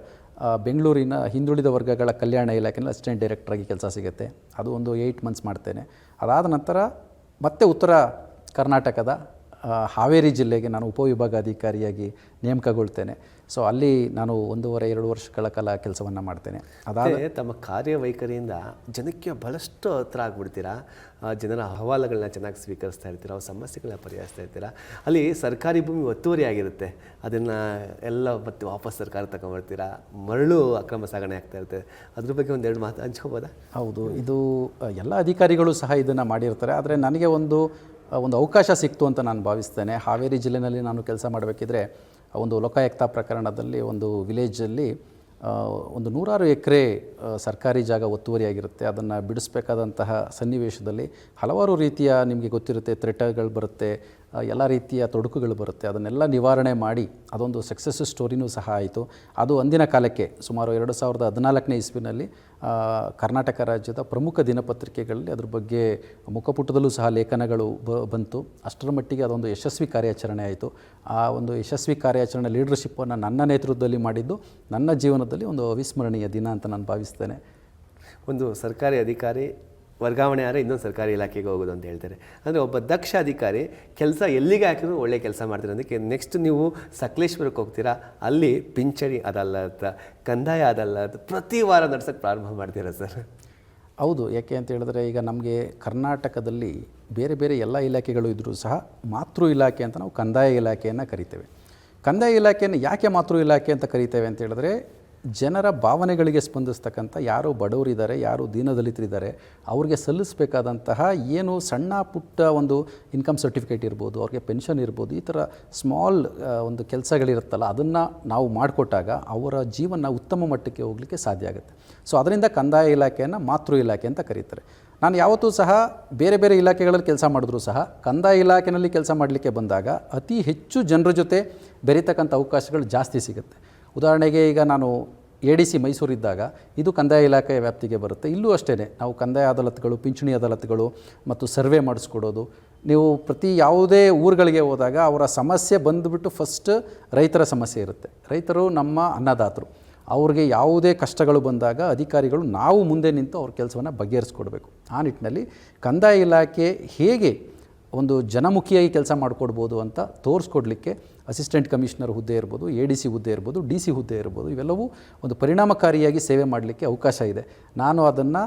ಬೆಂಗಳೂರಿನ ಹಿಂದುಳಿದ ವರ್ಗಗಳ ಕಲ್ಯಾಣ ಇಲಾಖೆಯಲ್ಲಿ ಅಸಿಸ್ಟೆಂಟ್ ಡೈರೆಕ್ಟರಾಗಿ ಕೆಲಸ ಸಿಗುತ್ತೆ. ಅದು ಒಂದು 8 ಮಂತ್ಸ್ ಮಾಡ್ತೇನೆ. ಅದಾದ ನಂತರ ಮತ್ತೆ ಉತ್ತರ ಕರ್ನಾಟಕದ ಹಾವೇರಿ ಜಿಲ್ಲೆಗೆ ನಾನು ಉಪವಿಭಾಗಾಧಿಕಾರಿಯಾಗಿ ನೇಮಕಗೊಳ್ತೇನೆ. ಸೊ ಅಲ್ಲಿ ನಾನು 1.5-2 ವರ್ಷಗಳ ಕಾಲ ಕೆಲಸವನ್ನು ಮಾಡ್ತೇನೆ. ಅದಾದರೆ ತಮ್ಮ ಕಾರ್ಯವೈಖರಿಯಿಂದ ಜನಕ್ಕೆ ಬಹಳಷ್ಟು ಹತ್ರ ಆಗ್ಬಿಡ್ತೀರಾ. ಜನರ ಅಹವಾಲುಗಳನ್ನ ಚೆನ್ನಾಗಿ ಸ್ವೀಕರಿಸ್ತಾ ಇರ್ತೀರ, ಅವ್ರ ಸಮಸ್ಯೆಗಳನ್ನ ಪರಿಹರಿಸ್ತಾ ಇರ್ತೀರಾ. ಅಲ್ಲಿ ಸರ್ಕಾರಿ ಭೂಮಿ ಒತ್ತುವರಿ ಆಗಿರುತ್ತೆ, ಅದನ್ನು ಎಲ್ಲ ಮತ್ತೆ ವಾಪಸ್ ಸರ್ಕಾರ ತಗೊಂಡ್ಬರ್ತೀರಾ. ಮರಳು ಅಕ್ರಮ ಸಾಗಣೆ ಆಗ್ತಾ ಇರುತ್ತೆ. ಅದ್ರ ಬಗ್ಗೆ ಒಂದೆರಡು ಮಾತು ಹಂಚ್ಕೋಬೋದಾ? ಹೌದು, ಇದು ಎಲ್ಲ ಅಧಿಕಾರಿಗಳು ಸಹ ಇದನ್ನು ಮಾಡಿರ್ತಾರೆ. ಆದರೆ ನನಗೆ ಒಂದು ಅವಕಾಶ ಸಿಕ್ತು ಅಂತ ನಾನು ಭಾವಿಸ್ತೇನೆ. ಹಾವೇರಿ ಜಿಲ್ಲೆಯಲ್ಲಿ ನಾನು ಕೆಲಸ ಮಾಡಬೇಕಿದ್ರೆ ಒಂದು ಲೋಕಾಯುಕ್ತ ಪ್ರಕರಣದಲ್ಲಿ ಒಂದು ವಿಲೇಜಲ್ಲಿ ಒಂದು 100 ಎಕರೆ ಸರ್ಕಾರಿ ಜಾಗ ಒತ್ತುವರಿಯಾಗಿರುತ್ತೆ. ಅದನ್ನು ಬಿಡಿಸ್ಬೇಕಾದಂತಹ ಸನ್ನಿವೇಶದಲ್ಲಿ ಹಲವಾರು ರೀತಿಯ, ನಿಮಗೆ ಗೊತ್ತಿರುತ್ತೆ, ಥ್ರೆಟ್ಗಳು ಬರುತ್ತೆ, ಎಲ್ಲ ರೀತಿಯ ತೊಡಕುಗಳು ಬರುತ್ತೆ. ಅದನ್ನೆಲ್ಲ ನಿವಾರಣೆ ಮಾಡಿ ಅದೊಂದು ಸಕ್ಸಸ್ ಸ್ಟೋರಿನೂ ಸಹ ಆಯಿತು. ಅದು ಅಂದಿನ ಕಾಲಕ್ಕೆ ಸುಮಾರು 2014ನೇ ಇಸ್ವಿನಲ್ಲಿ ಕರ್ನಾಟಕ ರಾಜ್ಯದ ಪ್ರಮುಖ ದಿನಪತ್ರಿಕೆಗಳಲ್ಲಿ ಅದ್ರ ಬಗ್ಗೆ ಮುಖಪುಟದಲ್ಲೂ ಸಹ ಲೇಖನಗಳು ಬಂತು. ಅಷ್ಟರ ಮಟ್ಟಿಗೆ ಅದೊಂದು ಯಶಸ್ವಿ ಕಾರ್ಯಾಚರಣೆ ಆಯಿತು. ಆ ಒಂದು ಯಶಸ್ವಿ ಕಾರ್ಯಾಚರಣೆ ಲೀಡರ್ಶಿಪ್ಪನ್ನು ನನ್ನ ನೇತೃತ್ವದಲ್ಲಿ ಮಾಡಿದ್ದು ನನ್ನ ಜೀವನದಲ್ಲಿ ಒಂದು ಅವಿಸ್ಮರಣೀಯ ದಿನ ಅಂತ ನಾನು ಭಾವಿಸ್ತೇನೆ. ಒಂದು ಸರ್ಕಾರಿ ಅಧಿಕಾರಿ ವರ್ಗಾವಣೆ ಆದರೆ ಇನ್ನೊಂದು ಸರ್ಕಾರಿ ಇಲಾಖೆಗೆ ಹೋಗೋದು ಅಂತ ಹೇಳ್ತಾರೆ. ಅಂದರೆ ಒಬ್ಬ ದಕ್ಷ ಅಧಿಕಾರಿ ಕೆಲಸ ಎಲ್ಲಿಗೆ ಹಾಕಿದ್ರು ಒಳ್ಳೆ ಕೆಲಸ ಮಾಡ್ತಾರೆ. ಅದಕ್ಕೆ ನೆಕ್ಸ್ಟ್ ನೀವು ಸಕಲೇಶ್ವರಕ್ಕೆ ಹೋಗ್ತೀರಾ, ಅಲ್ಲಿ ಪಿಂಚಣಿ ಅದಲ್ಲ, ಕಂದಾಯ ಅದಲ್ಲ, ಪ್ರತಿ ವಾರ ನಡ್ಸೋಕ್ಕೆ ಪ್ರಾರಂಭ ಮಾಡ್ತೀರಾ ಸರ್? ಹೌದು, ಯಾಕೆ ಅಂತ ಹೇಳಿದ್ರೆ ಈಗ ನಮಗೆ ಕರ್ನಾಟಕದಲ್ಲಿ ಬೇರೆ ಬೇರೆ ಎಲ್ಲ ಇಲಾಖೆಗಳು ಇದ್ದರೂ ಸಹ ಮಾತೃ ಇಲಾಖೆ ಅಂತ ನಾವು ಕಂದಾಯ ಇಲಾಖೆಯನ್ನು ಕರಿತೇವೆ. ಕಂದಾಯ ಇಲಾಖೆಯನ್ನು ಯಾಕೆ ಮಾತೃ ಇಲಾಖೆ ಅಂತ ಕರಿತೇವೆ ಅಂತ ಹೇಳಿದ್ರೆ, ಜನರ ಭಾವನೆಗಳಿಗೆ ಸ್ಪಂದಿಸ್ತಕ್ಕಂಥ ಯಾರು ಬಡವರಿದ್ದಾರೆ, ಯಾರು ದೀನದಲಿತರಿದ್ದಾರೆ, ಅವ್ರಿಗೆ ಸಲ್ಲಿಸಬೇಕಾದಂತಹ ಏನು ಸಣ್ಣ ಪುಟ್ಟ ಒಂದು ಇನ್ಕಮ್ ಸರ್ಟಿಫಿಕೇಟ್ ಇರ್ಬೋದು, ಅವ್ರಿಗೆ ಪೆನ್ಷನ್ ಇರ್ಬೋದು, ಈ ಥರ ಸ್ಮಾಲ್ ಒಂದು ಕೆಲಸಗಳಿರುತ್ತಲ್ಲ, ಅದನ್ನು ನಾವು ಮಾಡಿಕೊಟ್ಟಾಗ ಅವರ ಜೀವನ ಉತ್ತಮ ಮಟ್ಟಕ್ಕೆ ಹೋಗಲಿಕ್ಕೆ ಸಾಧ್ಯ ಆಗುತ್ತೆ. ಸೊ ಅದರಿಂದ ಕಂದಾಯ ಇಲಾಖೆಯನ್ನು ಮಾತೃ ಇಲಾಖೆ ಅಂತ ಕರೀತಾರೆ. ನಾನು ಯಾವತ್ತೂ ಸಹ ಬೇರೆ ಬೇರೆ ಇಲಾಖೆಗಳಲ್ಲಿ ಕೆಲಸ ಮಾಡಿದ್ರೂ ಸಹ ಕಂದಾಯ ಇಲಾಖೆಯಲ್ಲಿ ಕೆಲಸ ಮಾಡಲಿಕ್ಕೆ ಬಂದಾಗ ಅತಿ ಹೆಚ್ಚು ಜನರ ಜೊತೆ ಬೆರೀತಕ್ಕಂಥ ಅವಕಾಶಗಳು ಜಾಸ್ತಿ ಸಿಗುತ್ತೆ. ಉದಾಹರಣೆಗೆ ಈಗ ನಾನು ADC ಮೈಸೂರಿದ್ದಾಗ ಇದು ಕಂದಾಯ ಇಲಾಖೆಯ ವ್ಯಾಪ್ತಿಗೆ ಬರುತ್ತೆ. ಇಲ್ಲೂ ಅಷ್ಟೇ, ನಾವು ಕಂದಾಯ ಅದಾಲತ್ಗಳು, ಪಿಂಚಣಿ ಅದಾಲತ್ಗಳು ಮತ್ತು ಸರ್ವೆ ಮಾಡಿಸ್ಕೊಡೋದು. ನೀವು ಪ್ರತಿ ಯಾವುದೇ ಊರುಗಳಿಗೆ ಹೋದಾಗ ಅವರ ಸಮಸ್ಯೆ ಬಂದುಬಿಟ್ಟು ಫಸ್ಟ್ ರೈತರ ಸಮಸ್ಯೆ ಇರುತ್ತೆ. ರೈತರು ನಮ್ಮ ಅನ್ನದಾತರು. ಅವ್ರಿಗೆ ಯಾವುದೇ ಕಷ್ಟಗಳು ಬಂದಾಗ ಅಧಿಕಾರಿಗಳು ನಾವು ಮುಂದೆ ನಿಂತು ಅವ್ರ ಕೆಲಸವನ್ನು ಬಗೆಹರಿಸ್ಕೊಡ್ಬೇಕು. ಆ ನಿಟ್ಟಿನಲ್ಲಿ ಕಂದಾಯ ಇಲಾಖೆ ಹೇಗೆ ಒಂದು ಜನಮುಖಿಯಾಗಿ ಕೆಲಸ ಮಾಡಿಕೊಡ್ಬೋದು ಅಂತ ತೋರಿಸ್ಕೊಡ್ಲಿಕ್ಕೆ ಅಸಿಸ್ಟೆಂಟ್ ಕಮಿಷನರ್ ಹುದ್ದೆ ಇರ್ಬೋದು, ADC ಹುದ್ದೆ ಇರ್ಬೋದು, DC ಹುದ್ದೆ ಇರ್ಬೋದು, ಇವೆಲ್ಲವೂ ಒಂದು ಪರಿಣಾಮಕಾರಿಯಾಗಿ ಸೇವೆ ಮಾಡಲಿಕ್ಕೆ ಅವಕಾಶ ಇದೆ. ನಾನು ಅದನ್ನು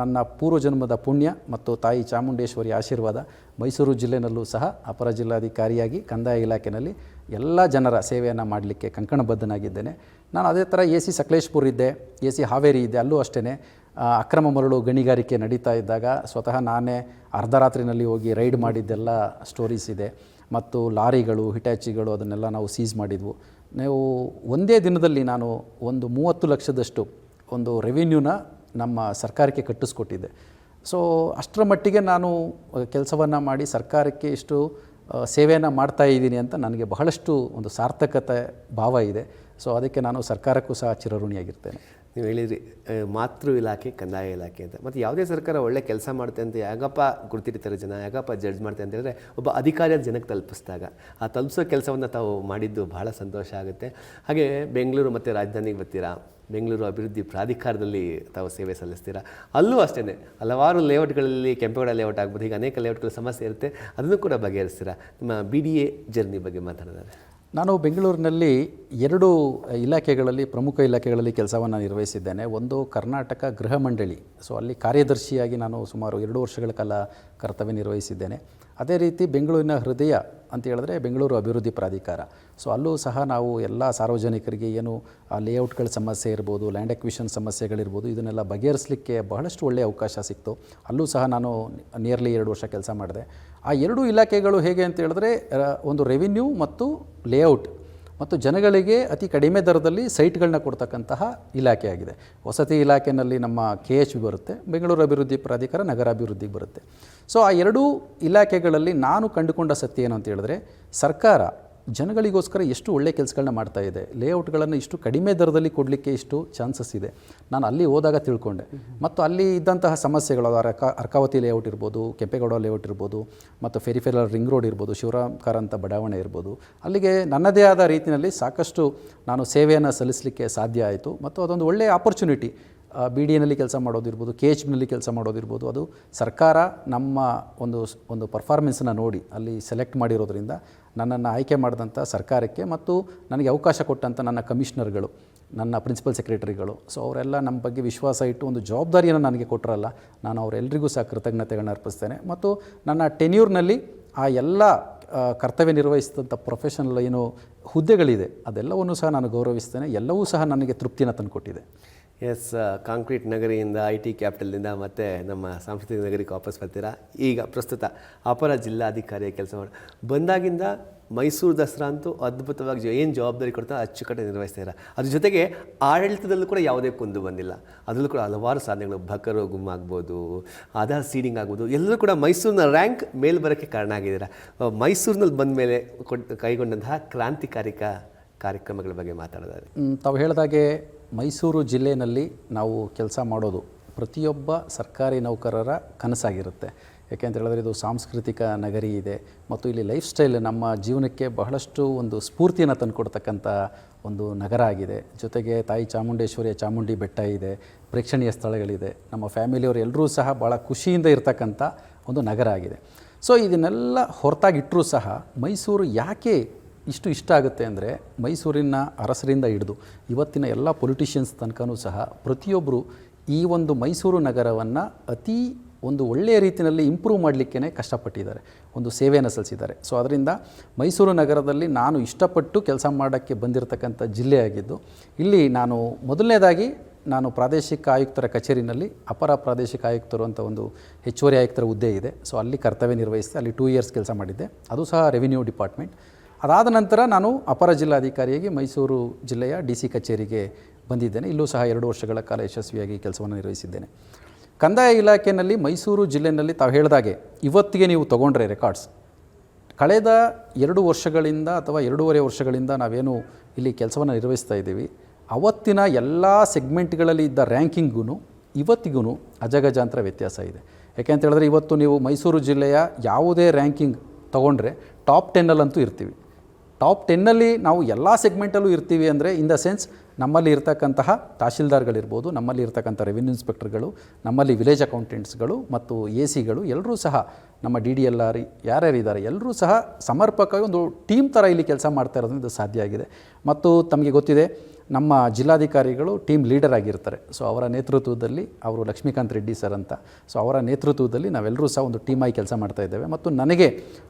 ನನ್ನ ಪೂರ್ವಜನ್ಮದ ಪುಣ್ಯ ಮತ್ತು ತಾಯಿ ಚಾಮುಂಡೇಶ್ವರಿ ಆಶೀರ್ವಾದ, ಮೈಸೂರು ಜಿಲ್ಲೆನಲ್ಲೂ ಸಹ ಅಪರ ಜಿಲ್ಲಾಧಿಕಾರಿಯಾಗಿ ಕಂದಾಯ ಇಲಾಖೆಯಲ್ಲಿ ಎಲ್ಲ ಜನರ ಸೇವೆಯನ್ನು ಮಾಡಲಿಕ್ಕೆ ಕಂಕಣಬದ್ಧನಾಗಿದ್ದೇನೆ. ನಾನು ಅದೇ ಥರ AC ಸಕಲೇಶ್ಪುರ ಇದ್ದೆ, AC ಹಾವೇರಿ ಇದ್ದೆ. ಅಲ್ಲೂ ಅಷ್ಟೇ ಅಕ್ರಮ ಮರಳು ಗಣಿಗಾರಿಕೆ ನಡೀತಾ ಇದ್ದಾಗ ಸ್ವತಃ ನಾನೇ ಅರ್ಧರಾತ್ರಿನಲ್ಲಿ ಹೋಗಿ ರೈಡ್ ಮಾಡಿದ್ದೆಲ್ಲ ಸ್ಟೋರೀಸ್ ಇದೆ. ಮತ್ತು ಲಾರಿಗಳು, ಹಿಟಾಚಿಗಳು ಅದನ್ನೆಲ್ಲ ನಾವು ಸೀಸ್ ಮಾಡಿದ್ವು. ನಾವು ಒಂದೇ ದಿನದಲ್ಲಿ ನಾನು ಒಂದು 30 ಲಕ್ಷದಷ್ಟು ಒಂದು ರೆವಿನ್ಯೂನ ನಮ್ಮ ಸರ್ಕಾರಕ್ಕೆ ಕಟ್ಟಿಸ್ಕೊಟ್ಟಿದ್ದೆ. ಸೊ ಅಷ್ಟರ ಮಟ್ಟಿಗೆ ನಾನು ಕೆಲಸವನ್ನು ಮಾಡಿ ಸರ್ಕಾರಕ್ಕೆ ಇಷ್ಟು ಸೇವೆಯನ್ನು ಮಾಡ್ತಾ ಇದ್ದೀನಿ ಅಂತ ನನಗೆ ಬಹಳಷ್ಟು ಒಂದು ಸಾರ್ಥಕತೆ ಭಾವ ಇದೆ. ಸೊ ಅದಕ್ಕೆ ನಾನು ಸರ್ಕಾರಕ್ಕೂ ಸಹ ಚಿರಋಣಿಯಾಗಿರ್ತೇನೆ. ನೀವು ಹೇಳಿದ್ರಿ ಮಾತೃ ಇಲಾಖೆ, ಕಂದಾಯ ಇಲಾಖೆ ಅಂತ. ಮತ್ತು ಯಾವುದೇ ಸರ್ಕಾರ ಒಳ್ಳೆ ಕೆಲಸ ಮಾಡುತ್ತೆ ಅಂತ ಯಾಕಪ್ಪ ಗುರ್ತಿರ್ತಾರೆ ಜನ, ಯಾಕಪ್ಪ ಜಡ್ಜ್ ಮಾಡ್ತಾರೆ ಅಂತ ಹೇಳಿದ್ರೆ, ಒಬ್ಬ ಅಧಿಕಾರಿಯ ಜನಕ್ಕೆ ತಲುಪಿಸಿದಾಗ ಆ ತಲುಪಿಸೋ ಕೆಲಸವನ್ನು ತಾವು ಮಾಡಿದ್ದು ಬಹಳ ಸಂತೋಷ ಆಗುತ್ತೆ. ಹಾಗೆ ಬೆಂಗಳೂರು ಮತ್ತು ರಾಜಧಾನಿಗೆ ಬರ್ತೀರಾ, ಬೆಂಗಳೂರು ಅಭಿವೃದ್ಧಿ ಪ್ರಾಧಿಕಾರದಲ್ಲಿ ತಾವು ಸೇವೆ ಸಲ್ಲಿಸ್ತೀರಾ. ಅಲ್ಲೂ ಅಷ್ಟೇ ಹಲವಾರು ಲೇಔಟ್ಗಳಲ್ಲಿ, ಕೆಂಪೇಗೌಡ ಲೇಔಟ್ ಆಗ್ಬೋದು, ಹೀಗೆ ಅನೇಕ ಲೇಔಟ್ಗಳ ಸಮಸ್ಯೆ ಇರುತ್ತೆ, ಅದನ್ನು ಕೂಡ ಬಗೆಹರಿಸ್ತೀರಾ. ನಿಮ್ಮ BDA ಜರ್ನಿ ಬಗ್ಗೆ ಮಾತಾಡೋದಾದ್ರೆ? ನಾನು ಬೆಂಗಳೂರಿನಲ್ಲಿ 2 ಇಲಾಖೆಗಳಲ್ಲಿ, ಪ್ರಮುಖ ಇಲಾಖೆಗಳಲ್ಲಿ ಕೆಲಸವನ್ನು ನಿರ್ವಹಿಸಿದ್ದೇನೆ. ಒಂದು ಕರ್ನಾಟಕ ಗೃಹ ಮಂಡಳಿ, ಸೊ ಅಲ್ಲಿ ಕಾರ್ಯದರ್ಶಿಯಾಗಿ ನಾನು ಸುಮಾರು 2 ವರ್ಷಗಳ ಕಾಲ ಕರ್ತವ್ಯ ನಿರ್ವಹಿಸಿದ್ದೇನೆ. ಅದೇ ರೀತಿ ಬೆಂಗಳೂರಿನ ಹೃದಯ ಅಂತ ಹೇಳಿದ್ರೆ ಬೆಂಗಳೂರು ಅಭಿವೃದ್ಧಿ ಪ್ರಾಧಿಕಾರ. ಸೊ ಅಲ್ಲೂ ಸಹ ನಾವು ಎಲ್ಲ ಸಾರ್ವಜನಿಕರಿಗೆ ಏನು ಲೇಔಟ್ಗಳ ಸಮಸ್ಯೆ ಇರ್ಬೋದು, ಲ್ಯಾಂಡ್ ಎಕ್ವಿಷನ್ ಸಮಸ್ಯೆಗಳಿರ್ಬೋದು, ಇದನ್ನೆಲ್ಲ ಬಗೆಹರಿಸಲಿಕ್ಕೆ ಬಹಳಷ್ಟು ಒಳ್ಳೆಯ ಅವಕಾಶ ಸಿಕ್ತು. ಅಲ್ಲೂ ಸಹ ನಾನು ನಿಯರ್ಲಿ 2 ವರ್ಷ ಕೆಲಸ ಮಾಡಿದೆ. ಆ 2 ಇಲಾಖೆಗಳು ಹೇಗೆ ಅಂತ ಹೇಳಿದ್ರೆ, ಒಂದು ರೆವಿನ್ಯೂ ಮತ್ತು ಲೇಔಟ್ ಮತ್ತು ಜನಗಳಿಗೆ ಅತಿ ಕಡಿಮೆ ದರದಲ್ಲಿ ಸೈಟ್ಗಳನ್ನ ಕೊಡ್ತಕ್ಕಂತಹ ಇಲಾಖೆಯಾಗಿದೆ. ವಸತಿ ಇಲಾಖೆಯಲ್ಲಿ ನಮ್ಮ KHB ಬರುತ್ತೆ, ಬೆಂಗಳೂರು ಅಭಿವೃದ್ಧಿ ಪ್ರಾಧಿಕಾರ ನಗರಾಭಿವೃದ್ಧಿಗೆ ಬರುತ್ತೆ. ಸೊ ಆ 2 ಇಲಾಖೆಗಳಲ್ಲಿ ನಾನು ಕಂಡುಕೊಂಡ ಸತ್ಯ ಏನು ಅಂತ ಹೇಳಿದ್ರೆ, ಸರ್ಕಾರ ಜನಗಳಿಗೋಸ್ಕರ ಎಷ್ಟು ಒಳ್ಳೆಯ ಕೆಲಸಗಳನ್ನ ಮಾಡ್ತಾ ಇದೆ, ಲೇಔಟ್ಗಳನ್ನು ಇಷ್ಟು ಕಡಿಮೆ ದರದಲ್ಲಿ ಕೊಡಲಿಕ್ಕೆ ಇಷ್ಟು ಚಾನ್ಸಸ್ ಇದೆ. ನಾನು ಅಲ್ಲಿ ಹೋದಾಗ ತಿಳ್ಕೊಂಡೆ. ಮತ್ತು ಅಲ್ಲಿ ಇದ್ದಂತಹ ಸಮಸ್ಯೆಗಳು, ಅರ್ಕಾವತಿ ಲೇಔಟ್ ಇರ್ಬೋದು, ಕೆಂಪೇಗೌಡ ಲೇಔಟ್ ಇರ್ಬೋದು, ಮತ್ತು ಫೆರಿಫೆರಲ್ ರಿಂಗ್ ರೋಡ್ ಇರ್ಬೋದು, ಶಿವರಾಮ್ ಕಾರಂತ ಬಡಾವಣೆ ಇರ್ಬೋದು, ಅಲ್ಲಿಗೆ ನನ್ನದೇ ಆದ ರೀತಿಯಲ್ಲಿ ಸಾಕಷ್ಟು ನಾನು ಸೇವೆಯನ್ನು ಸಲ್ಲಿಸಲಿಕ್ಕೆ ಸಾಧ್ಯ ಆಯಿತು. ಮತ್ತು ಅದೊಂದು ಒಳ್ಳೆಯ ಆಪರ್ಚುನಿಟಿ. ಬಿ ಡಿ ಎನಲ್ಲಿ ಕೆಲಸ ಮಾಡೋದಿರ್ಬೋದು, ಕೆ ಎಚ್ ಬಿನಲ್ಲಿ ಕೆಲಸ ಮಾಡೋದಿರ್ಬೋದು, ಅದು ಸರ್ಕಾರ ನಮ್ಮ ಒಂದು ಪರ್ಫಾರ್ಮೆನ್ಸನ್ನು ನೋಡಿ ಅಲ್ಲಿ ಸೆಲೆಕ್ಟ್ ಮಾಡಿರೋದ್ರಿಂದ ನನ್ನನ್ನು ಆಯ್ಕೆ ಮಾಡಿದಂಥ ಸರ್ಕಾರಕ್ಕೆ ಮತ್ತು ನನಗೆ ಅವಕಾಶ ಕೊಟ್ಟಂಥ ನನ್ನ ಕಮಿಷನರ್ಗಳು, ನನ್ನ ಪ್ರಿನ್ಸಿಪಲ್ ಸೆಕ್ರೆಟರಿಗಳು, ಸೊ ಅವರೆಲ್ಲ ನಮ್ಮ ಬಗ್ಗೆ ವಿಶ್ವಾಸ ಇಟ್ಟು ಒಂದು ಜವಾಬ್ದಾರಿಯನ್ನು ನನಗೆ ಕೊಟ್ಟರಲ್ಲ, ನಾನು ಅವರೆಲ್ಲರಿಗೂ ಸಹ ಕೃತಜ್ಞತೆಗಳನ್ನ ಅರ್ಪಿಸ್ತೇನೆ. ಮತ್ತು ನನ್ನ ಟೆನ್ಯೂರ್ನಲ್ಲಿ ಆ ಎಲ್ಲ ಕರ್ತವ್ಯ ನಿರ್ವಹಿಸಿದಂಥ ಪ್ರೊಫೆಷನಲ್ ಏನು ಹುದ್ದೆಗಳಿದೆ ಅದೆಲ್ಲವನ್ನೂ ಸಹ ನಾನು ಗೌರವಿಸ್ತೇನೆ. ಎಲ್ಲವೂ ಸಹ ನನಗೆ ತೃಪ್ತಿನ ತಂದುಕೊಟ್ಟಿದೆ. ಎಸ್, ಕಾಂಕ್ರೀಟ್ ನಗರಿಯಿಂದ IT ಕ್ಯಾಪಿಟಲಿಂದ ಮತ್ತು ನಮ್ಮ ಸಾಂಸ್ಕೃತಿಕ ನಗರಿಗೆ ವಾಪಸ್ ಬರ್ತೀರಾ. ಈಗ ಪ್ರಸ್ತುತ ಅಪರ ಜಿಲ್ಲಾಧಿಕಾರಿಯ ಕೆಲಸ ಬಂದಾಗಿಂದ ಮೈಸೂರು ದಸರಾ ಅಂತೂ ಅದ್ಭುತವಾಗಿ ಏನು ಜವಾಬ್ದಾರಿ ಕೊಡ್ತಾರೆ ಅಚ್ಚುಕಟ್ಟಾಗಿ ನಿರ್ವಹಿಸ್ತಾ. ಅದ್ರ ಜೊತೆಗೆ ಆಡಳಿತದಲ್ಲೂ ಕೂಡ ಯಾವುದೇ ಕುಂದು ಬಂದಿಲ್ಲ. ಅದರಲ್ಲೂ ಕೂಡ ಹಲವಾರು ಸಾಧನೆಗಳು, ಭಕರು ಗುಮ್ಮ ಆಗ್ಬೋದು, ಆಧಾರ್ ಸೀಡಿಂಗ್ ಆಗ್ಬೋದು, ಎಲ್ಲರೂ ಕೂಡ ಮೈಸೂರಿನ ರ್ಯಾಂಕ್ ಮೇಲೆ ಬರೋಕ್ಕೆ ಕಾರಣ ಆಗಿದ್ದೀರಾ. ಮೈಸೂರಿನಲ್ಲಿ ಬಂದ ಮೇಲೆ ಕೈಗೊಂಡಂತಹ ಕ್ರಾಂತಿಕಾರಿಕ ಕಾರ್ಯಕ್ರಮಗಳ ಬಗ್ಗೆ ಮಾತಾಡೋದಾದ್ರೆ, ತಾವು ಹೇಳಿದಾಗೆ ಮೈಸೂರು ಜಿಲ್ಲೆಯಲ್ಲಿ ನಾವು ಕೆಲಸ ಮಾಡೋದು ಪ್ರತಿಯೊಬ್ಬ ಸರ್ಕಾರಿ ನೌಕರರ ಕನಸಾಗಿರುತ್ತೆ. ಯಾಕೆಂತ ಹೇಳಿದ್ರೆ ಇದು ಸಾಂಸ್ಕೃತಿಕ ನಗರಿ ಇದೆ ಮತ್ತು ಇಲ್ಲಿ ಲೈಫ್ ಸ್ಟೈಲ್ ನಮ್ಮ ಜೀವನಕ್ಕೆ ಬಹಳಷ್ಟು ಒಂದು ಸ್ಫೂರ್ತಿಯನ್ನು ತಂದುಕೊಡ್ತಕ್ಕಂಥ ಒಂದು ನಗರ ಆಗಿದೆ. ಜೊತೆಗೆ ತಾಯಿ ಚಾಮುಂಡೇಶ್ವರಿಯ ಚಾಮುಂಡಿ ಬೆಟ್ಟ ಇದೆ, ಪ್ರೇಕ್ಷಣೀಯ ಸ್ಥಳಗಳಿದೆ. ನಮ್ಮ ಫ್ಯಾಮಿಲಿಯವರು ಎಲ್ಲರೂ ಸಹ ಭಾಳ ಖುಷಿಯಿಂದ ಇರ್ತಕ್ಕಂಥ ಒಂದು ನಗರ ಆಗಿದೆ. ಸೊ ಇದನ್ನೆಲ್ಲ ಹೊರತಾಗಿಟ್ಟರೂ ಸಹ ಮೈಸೂರು ಯಾಕೆ ಇಷ್ಟ ಆಗುತ್ತೆ ಅಂದರೆ, ಮೈಸೂರಿನ ಅರಸರಿಂದ ಹಿಡಿದು ಇವತ್ತಿನ ಎಲ್ಲ ಪೊಲಿಟಿಷಿಯನ್ಸ್ ತನಕನೂ ಸಹ ಪ್ರತಿಯೊಬ್ಬರು ಈ ಒಂದು ಮೈಸೂರು ನಗರವನ್ನು ಅತಿ ಒಂದು ಒಳ್ಳೆಯ ರೀತಿಯಲ್ಲಿ ಇಂಪ್ರೂವ್ ಮಾಡಲಿಕ್ಕೇ ಕಷ್ಟಪಟ್ಟಿದ್ದಾರೆ, ಒಂದು ಸೇವೆಯನ್ನು ಸಲ್ಲಿಸಿದ್ದಾರೆ. ಸೊ ಅದರಿಂದ ಮೈಸೂರು ನಗರದಲ್ಲಿ ನಾನು ಇಷ್ಟಪಟ್ಟು ಕೆಲಸ ಮಾಡೋಕ್ಕೆ ಬಂದಿರತಕ್ಕಂಥ ಜಿಲ್ಲೆಯಾಗಿದ್ದು, ಇಲ್ಲಿ ನಾನು ಮೊದಲನೇದಾಗಿ ನಾನು ಪ್ರಾದೇಶಿಕ ಆಯುಕ್ತರ ಕಚೇರಿನಲ್ಲಿ ಅಪರ ಪ್ರಾದೇಶಿಕ ಆಯುಕ್ತರು ಅಂತ ಒಂದು ಹೆಚ್ಚುವರಿ ಆಯುಕ್ತರ ಹುದ್ದೆ ಇದೆ. ಸೊ ಅಲ್ಲಿ ಕರ್ತವ್ಯ ನಿರ್ವಹಿಸಿದೆ. ಅಲ್ಲಿ 2 ಇಯರ್ಸ್ ಕೆಲಸ ಮಾಡಿದ್ದೆ, ಅದು ಸಹ ರೆವಿನ್ಯೂ ಡಿಪಾರ್ಟ್ಮೆಂಟ್. ಅದಾದ ನಂತರ ನಾನು ಅಪರ ಜಿಲ್ಲಾಧಿಕಾರಿಯಾಗಿ ಮೈಸೂರು ಜಿಲ್ಲೆಯ DC ಕಚೇರಿಗೆ ಬಂದಿದ್ದೇನೆ. ಇಲ್ಲೂ ಸಹ 2 ವರ್ಷಗಳ ಕಾಲ ಯಶಸ್ವಿಯಾಗಿ ಕೆಲಸವನ್ನು ನಿರ್ವಹಿಸಿದ್ದೇನೆ. ಕಂದಾಯ ಇಲಾಖೆಯಲ್ಲಿ ಮೈಸೂರು ಜಿಲ್ಲೆಯಲ್ಲಿ ತಾವು ಹೇಳಿದಾಗೆ ಇವತ್ತಿಗೆ ನೀವು ತೊಗೊಂಡ್ರೆ ರೆಕಾರ್ಡ್ಸ್, ಕಳೆದ 2 ವರ್ಷಗಳಿಂದ ಅಥವಾ 2.5 ವರ್ಷಗಳಿಂದ ನಾವೇನು ಇಲ್ಲಿ ಕೆಲಸವನ್ನು ನಿರ್ವಹಿಸ್ತಾ ಇದ್ದೀವಿ, ಅವತ್ತಿನ ಎಲ್ಲ ಸೆಗ್ಮೆಂಟ್ಗಳಲ್ಲಿ ಇದ್ದ ರ್ಯಾಂಕಿಂಗೂ ಇವತ್ತಿಗೂ ಅಜಗಜಾಂತರ ವ್ಯತ್ಯಾಸ ಇದೆ. ಯಾಕೆಂತ ಹೇಳಿದ್ರೆ ಇವತ್ತು ನೀವು ಮೈಸೂರು ಜಿಲ್ಲೆಯ ಯಾವುದೇ ರ್ಯಾಂಕಿಂಗ್ ತೊಗೊಂಡ್ರೆ ಟಾಪ್ 10 ಇರ್ತೀವಿ. ಟಾಪ್ 10 ನಾವು ಎಲ್ಲ ಸೆಗ್ಮೆಂಟಲ್ಲೂ ಇರ್ತೀವಿ ಅಂದರೆ ಇನ್ ದ ಸೆನ್ಸ್ ನಮ್ಮಲ್ಲಿ ಇರ್ತಕ್ಕಂತಹ ತಹಶೀಲ್ದಾರ್ಗಳಿರ್ಬೋದು, ನಮ್ಮಲ್ಲಿ ಇರ್ತಕ್ಕಂಥ ರೆವಿನ್ಯೂ ಇನ್ಸ್ಪೆಕ್ಟರ್ಗಳು, ನಮ್ಮಲ್ಲಿ ವಿಲೇಜ್ ಅಕೌಂಟೆಂಟ್ಸ್ಗಳು ಮತ್ತು AC ಎಲ್ಲರೂ ಸಹ ನಮ್ಮ DDLR ಯಾರ್ಯಾರಿದ್ದಾರೆ ಎಲ್ಲರೂ ಸಹ ಸಮರ್ಪಕವಾಗಿ ಒಂದು ಟೀಮ್ ಥರ ಇಲ್ಲಿ ಕೆಲಸ ಮಾಡ್ತಾ ಇರೋದ್ರಿಂದ ಸಾಧ್ಯ ಆಗಿದೆ. ಮತ್ತು ತಮಗೆ ಗೊತ್ತಿದೆ, ನಮ್ಮ ಜಿಲ್ಲಾಧಿಕಾರಿಗಳು ಟೀಮ್ ಲೀಡರ್ ಆಗಿರ್ತಾರೆ. ಸೊ ಅವರ ನೇತೃತ್ವದಲ್ಲಿ, ಅವರು ಲಕ್ಷ್ಮೀಕಾಂತ್ ರೆಡ್ಡಿ ಸರ್ ಅಂತ, ಸೊ ಅವರ ನೇತೃತ್ವದಲ್ಲಿ ನಾವೆಲ್ಲರೂ ಸಹ ಒಂದು ಟೀಮಾಗಿ ಕೆಲಸ ಮಾಡ್ತಾ ಇದ್ದೇವೆ. ಮತ್ತು ನನಗೆ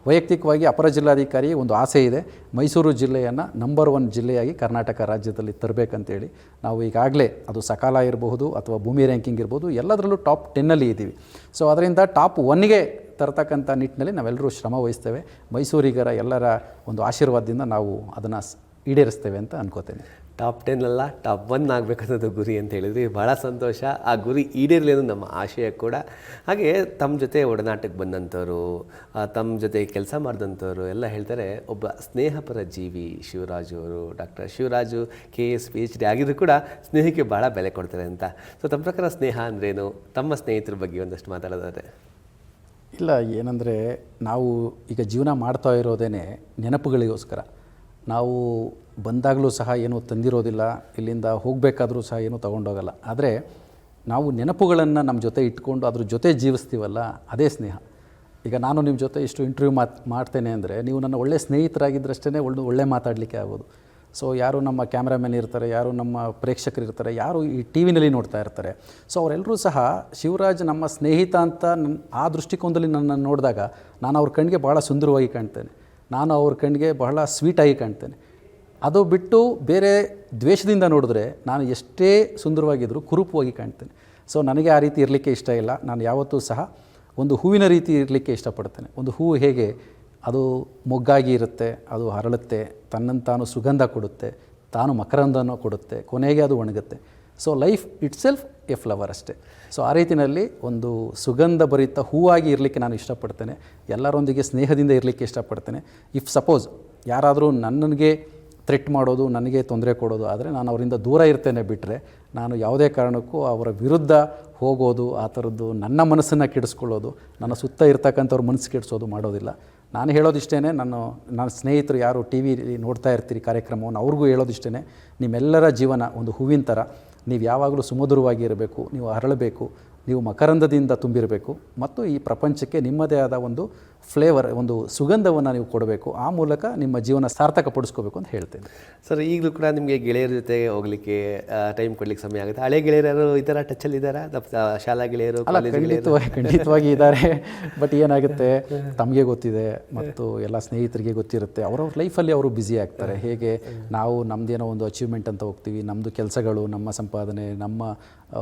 ವೈಯಕ್ತಿಕವಾಗಿ ಅಪರ ಜಿಲ್ಲಾಧಿಕಾರಿ ಒಂದು ಆಸೆ ಇದೆ, ಮೈಸೂರು ಜಿಲ್ಲೆಯನ್ನು ನಂಬರ್ 1 ಜಿಲ್ಲೆಯಾಗಿ ಕರ್ನಾಟಕ ರಾಜ್ಯದಲ್ಲಿ ತರಬೇಕಂತೇಳಿ. ನಾವು ಈಗಾಗಲೇ ಅದು ಸಕಾಲ ಇರಬಹುದು ಅಥವಾ ಭೂಮಿ ರ್ಯಾಂಕಿಂಗ್ ಇರ್ಬೋದು, ಎಲ್ಲದರಲ್ಲೂ ಟಾಪ್ 10 ಇದ್ದೀವಿ. ಸೊ ಅದರಿಂದ ಟಾಪ್ 1ಗೆ ತರತಕ್ಕಂಥ ನಿಟ್ಟಿನಲ್ಲಿ ನಾವೆಲ್ಲರೂ ಶ್ರಮ ವಹಿಸ್ತೇವೆ. ಮೈಸೂರಿಗರ ಎಲ್ಲರ ಒಂದು ಆಶೀರ್ವಾದದಿಂದ ನಾವು ಅದನ್ನು ಈಡೇರಿಸ್ತೇವೆ ಅಂತ ಅನ್ಕೋತೇನೆ. ಟಾಪ್ 10 ಅಲ್ಲ, ಟಾಪ್ 1 ಆಗಬೇಕನ್ನೋದು ಗುರಿ ಅಂತ ಹೇಳಿದ್ವಿ. ಭಾಳ ಸಂತೋಷ. ಆ ಗುರಿ ಈಡೇರಲಿ ಅನ್ನೋದು ನಮ್ಮ ಆಶಯ ಕೂಡ. ಹಾಗೆ ತಮ್ಮ ಜೊತೆ ಒಡನಾಟಕ್ಕೆ ಬಂದಂಥವ್ರು, ತಮ್ಮ ಜೊತೆ ಕೆಲಸ ಮಾಡಿದಂಥವ್ರು ಎಲ್ಲ ಹೇಳ್ತಾರೆ, ಒಬ್ಬ ಸ್ನೇಹಪರ ಜೀವಿ ಶಿವರಾಜು ಅವರು. ಡಾಕ್ಟರ್ ಶಿವರಾಜು KS PhD ಆಗಿದ್ರು ಕೂಡ ಸ್ನೇಹಕ್ಕೆ ಭಾಳ ಬೆಲೆ ಕೊಡ್ತಾರೆ ಅಂತ. ಸೊ ತಮ್ಮ ಪ್ರಕಾರ ಸ್ನೇಹ ಅಂದ್ರೇನು? ತಮ್ಮ ಸ್ನೇಹಿತರ ಬಗ್ಗೆ ಒಂದಷ್ಟು ಮಾತಾಡೋದಾದ್ರೆ. ಇಲ್ಲ, ಏನಂದರೆ ನಾವು ಈಗ ಜೀವನ ಮಾಡ್ತಾ ಇರೋದೇ ನೆನಪುಗಳಿಗೋಸ್ಕರ. ನಾವು ಬಂದಾಗಲೂ ಸಹ ಏನೂ ತಂದಿರೋದಿಲ್ಲ, ಇಲ್ಲಿಂದ ಹೋಗಬೇಕಾದ್ರೂ ಸಹ ಏನೂ ತೊಗೊಂಡೋಗಲ್ಲ. ಆದರೆ ನಾವು ನೆನಪುಗಳನ್ನು ನಮ್ಮ ಜೊತೆ ಇಟ್ಕೊಂಡು ಅದ್ರ ಜೊತೆ ಜೀವಿಸ್ತೀವಲ್ಲ, ಅದೇ ಸ್ನೇಹ. ಈಗ ನಾನು ನಿಮ್ಮ ಜೊತೆ ಇಷ್ಟು ಇಂಟರ್ವ್ಯೂ ಮಾಡ್ತೇನೆ ಅಂದರೆ ನೀವು ನನ್ನ ಒಳ್ಳೆಯ ಸ್ನೇಹಿತರಾಗಿದ್ದರಷ್ಟೇ ಒಳ್ಳೆ ಮಾತಾಡಲಿಕ್ಕೆ ಆಗೋದು. ಸೊ ಯಾರು ನಮ್ಮ ಕ್ಯಾಮ್ರಾಮನ್ ಇರ್ತಾರೆ, ಯಾರು ನಮ್ಮ ಪ್ರೇಕ್ಷಕರು ಇರ್ತಾರೆ, ಯಾರು ಈ TV ನೋಡ್ತಾ ಇರ್ತಾರೆ, ಸೊ ಅವರೆಲ್ಲರೂ ಸಹ ಶಿವರಾಜ್ ನಮ್ಮ ಸ್ನೇಹಿತ ಅಂತ ಆ ದೃಷ್ಟಿಕೋನದಲ್ಲಿ ನನ್ನನ್ನು ನೋಡಿದಾಗ ನಾನು ಅವ್ರ ಕಣ್ಣಿಗೆ ಭಾಳ ಸುಂದರವಾಗಿ ಕಾಣ್ತೇನೆ, ನಾನು ಅವ್ರ ಕಣ್ಣಿಗೆ ಬಹಳ ಸ್ವೀಟಾಗಿ ಕಾಣ್ತೇನೆ. ಅದು ಬಿಟ್ಟು ಬೇರೆ ದ್ವೇಷದಿಂದ ನೋಡಿದ್ರೆ ನಾನು ಎಷ್ಟೇ ಸುಂದರವಾಗಿದ್ದರೂ ಕುರೂಪವಾಗಿ ಕಾಣ್ತೇನೆ. ಸೊ ನನಗೆ ಆ ರೀತಿ ಇರಲಿಕ್ಕೆ ಇಷ್ಟ ಇಲ್ಲ. ನಾನು ಯಾವತ್ತೂ ಸಹ ಒಂದು ಹೂವಿನ ರೀತಿ ಇರಲಿಕ್ಕೆ ಇಷ್ಟಪಡ್ತೇನೆ. ಒಂದು ಹೂವು ಹೇಗೆ ಅದು ಮೊಗ್ಗಾಗಿ ಇರುತ್ತೆ, ಅದು ಹರಳುತ್ತೆ, ತನ್ನನ್ನು ತಾನು ಸುಗಂಧ ಕೊಡುತ್ತೆ, ತಾನು ಮಕರಂದನೂ ಕೊಡುತ್ತೆ, ಕೊನೆಗೆ ಅದು ಒಣಗುತ್ತೆ. So life itself a flower ಅಷ್ಟೇ. ಸೊ ಆ ರೀತಿಯಲ್ಲಿ ಒಂದು ಸುಗಂಧ ಭರಿತ ಹೂವಾಗಿ ಇರಲಿಕ್ಕೆ ನಾನು ಇಷ್ಟಪಡ್ತೇನೆ. ಎಲ್ಲರೊಂದಿಗೆ ಸ್ನೇಹದಿಂದ ಇರಲಿಕ್ಕೆ ಇಷ್ಟಪಡ್ತೇನೆ. ಇಫ್ ಸಪೋಸ್ ಯಾರಾದರೂ ನನಗೆ ಥ್ರೆಟ್ ಮಾಡೋದು, ನನಗೆ ತೊಂದರೆ ಕೊಡೋದು ಆದರೆ ನಾನು ಅವರಿಂದ ದೂರ ಇರ್ತೇನೆ ಬಿಟ್ಟರೆ, ನಾನು ಯಾವುದೇ ಕಾರಣಕ್ಕೂ ಅವರ ವಿರುದ್ಧ ಹೋಗೋದು, ಆ ಥರದ್ದು ನನ್ನ ಮನಸ್ಸನ್ನು ಕೆಡಿಸ್ಕೊಳ್ಳೋದು, ನನ್ನ ಸುತ್ತ ಇರ್ತಕ್ಕಂಥವ್ರ ಮನಸ್ಸು ಕೆಡಿಸೋದು ಮಾಡೋದಿಲ್ಲ. ನಾನು ಹೇಳೋದಿಷ್ಟೇ, ನನ್ನ ಸ್ನೇಹಿತರು ಯಾರು TV ನೋಡ್ತಾ ಇರ್ತೀರಿ ಕಾರ್ಯಕ್ರಮವನ್ನು, ಅವ್ರಿಗೂ ಹೇಳೋದಿಷ್ಟೇ, ನಿಮ್ಮೆಲ್ಲರ ಜೀವನ ಒಂದು ಹೂವಿನ ಥರ. ನೀವು ಯಾವಾಗಲೂ ಸುಮಧುರವಾಗಿ ಇರಬೇಕು, ನೀವು ಅರಳಬೇಕು, ನೀವು ಮಕರಂದದಿಂದ ತುಂಬಿರಬೇಕು ಮತ್ತು ಈ ಪ್ರಪಂಚಕ್ಕೆ ನಿಮ್ಮದೇ ಆದ ಒಂದು ಫ್ಲೇವರ್, ಒಂದು ಸುಗಂಧವನ್ನು ನೀವು ಕೊಡಬೇಕು. ಆ ಮೂಲಕ ನಿಮ್ಮ ಜೀವನ ಸಾರ್ಥಕಪಡಿಸ್ಕೋಬೇಕು ಅಂತ ಹೇಳ್ತೇನೆ. ಸರ್, ಈಗಲೂ ಕೂಡ ನಿಮಗೆ ಗೆಳೆಯರ ಜೊತೆ ಹೋಗ್ಲಿಕ್ಕೆ ಟೈಮ್ ಕೊಡ್ಲಿಕ್ಕೆ ಸಮಯ ಆಗುತ್ತೆ? ಹಳೆ ಗೆಳೆಯರು ಈ ಥರ ಟಚಲ್ಲಿ ಇದ್ದಾರಾ? ಶಾಲಾ ಗೆಳೆಯರು, ಅಲ್ಲ, ಖಂಡಿತವಾಗಿ ಇದ್ದಾರೆ. ಬಟ್ ಏನಾಗುತ್ತೆ, ತಮಗೆ ಗೊತ್ತಿದೆ ಮತ್ತು ಎಲ್ಲ ಸ್ನೇಹಿತರಿಗೆ ಗೊತ್ತಿರುತ್ತೆ, ಅವ್ರವ್ರ ಲೈಫಲ್ಲಿ ಅವರು ಬ್ಯುಸಿ ಆಗ್ತಾರೆ. ಹೇಗೆ ನಾವು ನಮ್ಮದೇನೋ ಒಂದು ಅಚೀವ್ಮೆಂಟ್ ಅಂತ ಹೋಗ್ತೀವಿ, ನಮ್ಮದು ಕೆಲಸಗಳು, ನಮ್ಮ ಸಂಪಾದನೆ, ನಮ್ಮ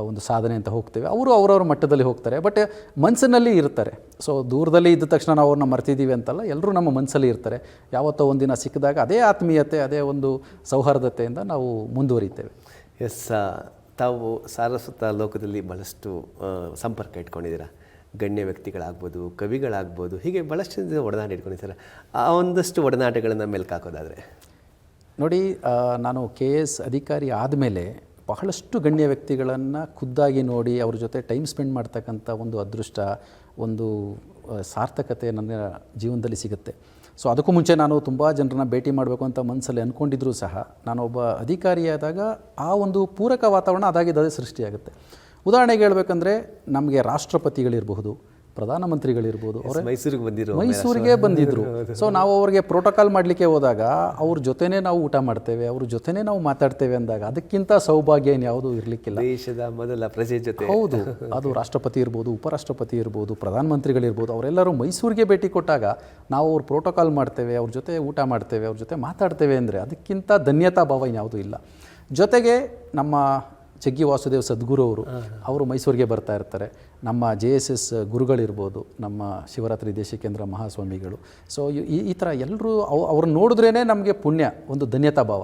ಒಂದು ಸಾಧನೆ ಅಂತ ಹೋಗ್ತೇವೆ. ಅವರು ಅವರವ್ರ ಮಟ್ಟದಲ್ಲಿ ಹೋಗ್ತಾರೆ, ಬಟ್ ಮನಸ್ಸಿನಲ್ಲಿ ಇರ್ತಾರೆ. ಸೊ ದೂರದಲ್ಲಿ ಇದ್ದ ತಕ್ಷಣ ನಾವು ಅವ್ರನ್ನ ಮರ್ತಿದ್ದೀವಿ ಅಂತಲ್ಲ, ಎಲ್ಲರೂ ನಮ್ಮ ಮನಸ್ಸಲ್ಲಿ ಇರ್ತಾರೆ. ಯಾವತ್ತೋ ಒಂದಿನ ಸಿಕ್ಕಿದಾಗ ಅದೇ ಆತ್ಮೀಯತೆ, ಅದೇ ಒಂದು ಸೌಹಾರ್ದತೆಯಿಂದ ನಾವು ಮುಂದುವರಿತೇವೆ. ಎಸ್, ತಾವು ಸಾರಸ್ವತ ಲೋಕದಲ್ಲಿ ಭಾಳಷ್ಟು ಸಂಪರ್ಕ ಇಟ್ಕೊಂಡಿದ್ದೀರಾ. ಗಣ್ಯ ವ್ಯಕ್ತಿಗಳಾಗ್ಬೋದು, ಕವಿಗಳಾಗ್ಬೋದು, ಹೀಗೆ ಭಾಳಷ್ಟು ಜನ ಒಡನಾಟ ಇಟ್ಕೊಂಡಿದ್ದಾರೆ. ಆ ಒಂದಷ್ಟು ಒಡನಾಟಗಳನ್ನು ಮೆಲ್ಕಾಕೋದಾದರೆ ನೋಡಿ, ನಾನು KS ಅಧಿಕಾರಿ ಆದಮೇಲೆ ಬಹಳಷ್ಟು ಗಣ್ಯ ವ್ಯಕ್ತಿಗಳನ್ನು ಖುದ್ದಾಗಿ ನೋಡಿ ಅವ್ರ ಜೊತೆ ಟೈಮ್ ಸ್ಪೆಂಡ್ ಮಾಡ್ತಕ್ಕಂಥ ಒಂದು ಅದೃಷ್ಟ, ಒಂದು ಸಾರ್ಥಕತೆ ನನ್ನ ಜೀವನದಲ್ಲಿ ಸಿಗುತ್ತೆ. ಸೊ ಅದಕ್ಕೂ ಮುಂಚೆ ನಾನು ತುಂಬ ಜನರನ್ನ ಭೇಟಿ ಮಾಡಬೇಕು ಅಂತ ಮನಸ್ಸಲ್ಲಿ ಅಂದ್ಕೊಂಡಿದ್ರೂ ಸಹ, ನಾನೊಬ್ಬ ಅಧಿಕಾರಿಯಾದಾಗ ಆ ಒಂದು ಪೂರಕ ವಾತಾವರಣ ಅದಾಗಿದ್ದೇ ಸೃಷ್ಟಿಯಾಗುತ್ತೆ. ಉದಾಹರಣೆಗೆ ಹೇಳಬೇಕಂದ್ರೆ, ನಮಗೆ ರಾಷ್ಟ್ರಪತಿಗಳಿರಬಹುದು, ಪ್ರಧಾನಮಂತ್ರಿಗಳಿರ್ಬೋದು, ಅವರೇ ಮೈಸೂರಿಗೆ ಬಂದಿದ್ದರು. ಸೊ ನಾವು ಅವ್ರಿಗೆ ಪ್ರೋಟೋಕಾಲ್ ಮಾಡಲಿಕ್ಕೆ ಹೋದಾಗ ಅವ್ರ ಜೊತೆನೇ ನಾವು ಊಟ ಮಾಡ್ತೇವೆ, ಅವ್ರ ಜೊತೆನೇ ನಾವು ಮಾತಾಡ್ತೇವೆ ಅಂದಾಗ ಅದಕ್ಕಿಂತ ಸೌಭಾಗ್ಯ ಯಾವುದೂ ಇರಲಿಕ್ಕಿಲ್ಲ. ದೇಶದ ಮೊದಲ ಪ್ರಜೆ ಜೊತೆ, ಹೌದು, ಅದು ರಾಷ್ಟ್ರಪತಿ ಇರ್ಬೋದು, ಉಪರಾಷ್ಟ್ರಪತಿ ಇರ್ಬೋದು, ಪ್ರಧಾನಮಂತ್ರಿಗಳಿರ್ಬೋದು, ಅವರೆಲ್ಲರೂ ಮೈಸೂರಿಗೆ ಭೇಟಿ ಕೊಟ್ಟಾಗ ನಾವು ಅವ್ರ ಪ್ರೋಟೋಕಾಲ್ ಮಾಡ್ತೇವೆ, ಅವ್ರ ಜೊತೆ ಊಟ ಮಾಡ್ತೇವೆ, ಅವ್ರ ಜೊತೆ ಮಾತಾಡ್ತೇವೆ ಅಂದರೆ ಅದಕ್ಕಿಂತ ಧನ್ಯತಾ ಭಾವ ಯಾವುದೂ ಇಲ್ಲ. ಜೊತೆಗೆ ನಮ್ಮ ಜಗ್ಗಿ ವಾಸುದೇವ್ ಸದ್ಗುರು ಅವರು ಮೈಸೂರಿಗೆ ಬರ್ತಾ ಇರ್ತಾರೆ. ನಮ್ಮ JSS ಗುರುಗಳಿರ್ಬೋದು, ನಮ್ಮ ಶಿವರಾತ್ರಿ ದೇಶಿಕೇಂದ್ರ ಮಹಾಸ್ವಾಮಿಗಳು. ಸೊ ಈ ಥರ ಎಲ್ಲರೂ ಅವ್ರನ್ನ ನೋಡಿದ್ರೇ ನಮಗೆ ಪುಣ್ಯ, ಒಂದು ಧನ್ಯತಾ ಭಾವ,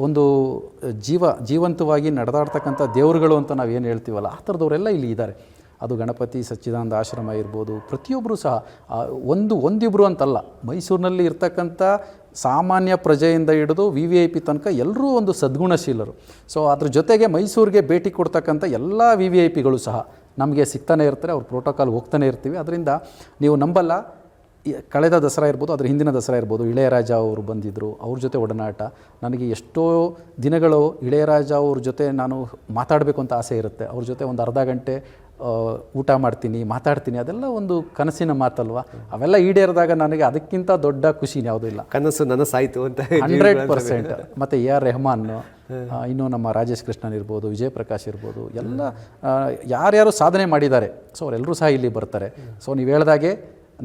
ಒಂದು ಜೀವಂತವಾಗಿ ನಡೆದಾಡ್ತಕ್ಕಂಥ ದೇವರುಗಳು ಅಂತ ನಾವು ಏನು ಹೇಳ್ತೀವಲ್ಲ, ಆ ಥರದವರೆಲ್ಲ ಇಲ್ಲಿ ಇದ್ದಾರೆ. ಅದು ಗಣಪತಿ ಸಚ್ಚಿದಾನಂದ ಆಶ್ರಮ ಇರ್ಬೋದು, ಪ್ರತಿಯೊಬ್ಬರು ಸಹ ಒಂದಿಬ್ಬರು ಅಂತಲ್ಲ, ಮೈಸೂರಿನಲ್ಲಿ ಇರ್ತಕ್ಕಂಥ ಸಾಮಾನ್ಯ ಪ್ರಜೆಯಿಂದ ಹಿಡಿದು VVIP ತನಕ ಎಲ್ಲರೂ ಒಂದು ಸದ್ಗುಣಶೀಲರು. ಸೊ ಅದ್ರ ಜೊತೆಗೆ ಮೈಸೂರಿಗೆ ಭೇಟಿ ಕೊಡ್ತಕ್ಕಂಥ ಎಲ್ಲ VVIPಗಳು ಸಹ ನಮಗೆ ಸಿಗ್ತಾನೆ ಇರ್ತಾರೆ, ಅವ್ರ ಪ್ರೋಟೋಕಾಲ್ ಹೋಗ್ತಾನೆ ಇರ್ತೀವಿ. ಅದರಿಂದ ನೀವು ನಂಬಲ್ಲ, ಕಳೆದ ದಸರಾ ಇರ್ಬೋದು, ಅದ್ರ ಹಿಂದಿನ ದಸರಾ ಇರ್ಬೋದು, ಇಳೆಯರಾಜ ಅವರು ಬಂದಿದ್ದರು, ಅವ್ರ ಜೊತೆ ಒಡನಾಟ. ನನಗೆ ಎಷ್ಟೋ ದಿನಗಳು ಇಳೆಯರಾಜ ಅವ್ರ ಜೊತೆ ನಾನು ಮಾತಾಡಬೇಕು ಅಂತ ಆಸೆ ಇರುತ್ತೆ. ಅವ್ರ ಜೊತೆ ಒಂದು ಅರ್ಧ ಗಂಟೆ ಊಟ ಮಾಡ್ತೀನಿ, ಮಾತಾಡ್ತೀನಿ. ಅದೆಲ್ಲ ಒಂದು ಕನಸಿನ ಮಾತಲ್ವ, ಅವೆಲ್ಲ ಈಡೇರಿದಾಗ ನನಗೆ ಅದಕ್ಕಿಂತ ದೊಡ್ಡ ಖುಷಿ ಯಾವುದೂ ಇಲ್ಲ. ಕನಸು ನನಸಾಯಿತು ಅಂತ 100%. ಮತ್ತು AR ರೆಹಮಾನ್, ಇನ್ನೂ ನಮ್ಮ ರಾಜೇಶ್ ಕೃಷ್ಣನ್ ಇರ್ಬೋದು, ವಿಜಯ್ ಪ್ರಕಾಶ್ ಇರ್ಬೋದು, ಎಲ್ಲ ಯಾರ್ಯಾರು ಸಾಧನೆ ಮಾಡಿದ್ದಾರೆ, ಸೊ ಅವರೆಲ್ಲರೂ ಸಹ ಇಲ್ಲಿ ಬರ್ತಾರೆ. ಸೊ ನೀವು ಹೇಳ್ದಾಗೆ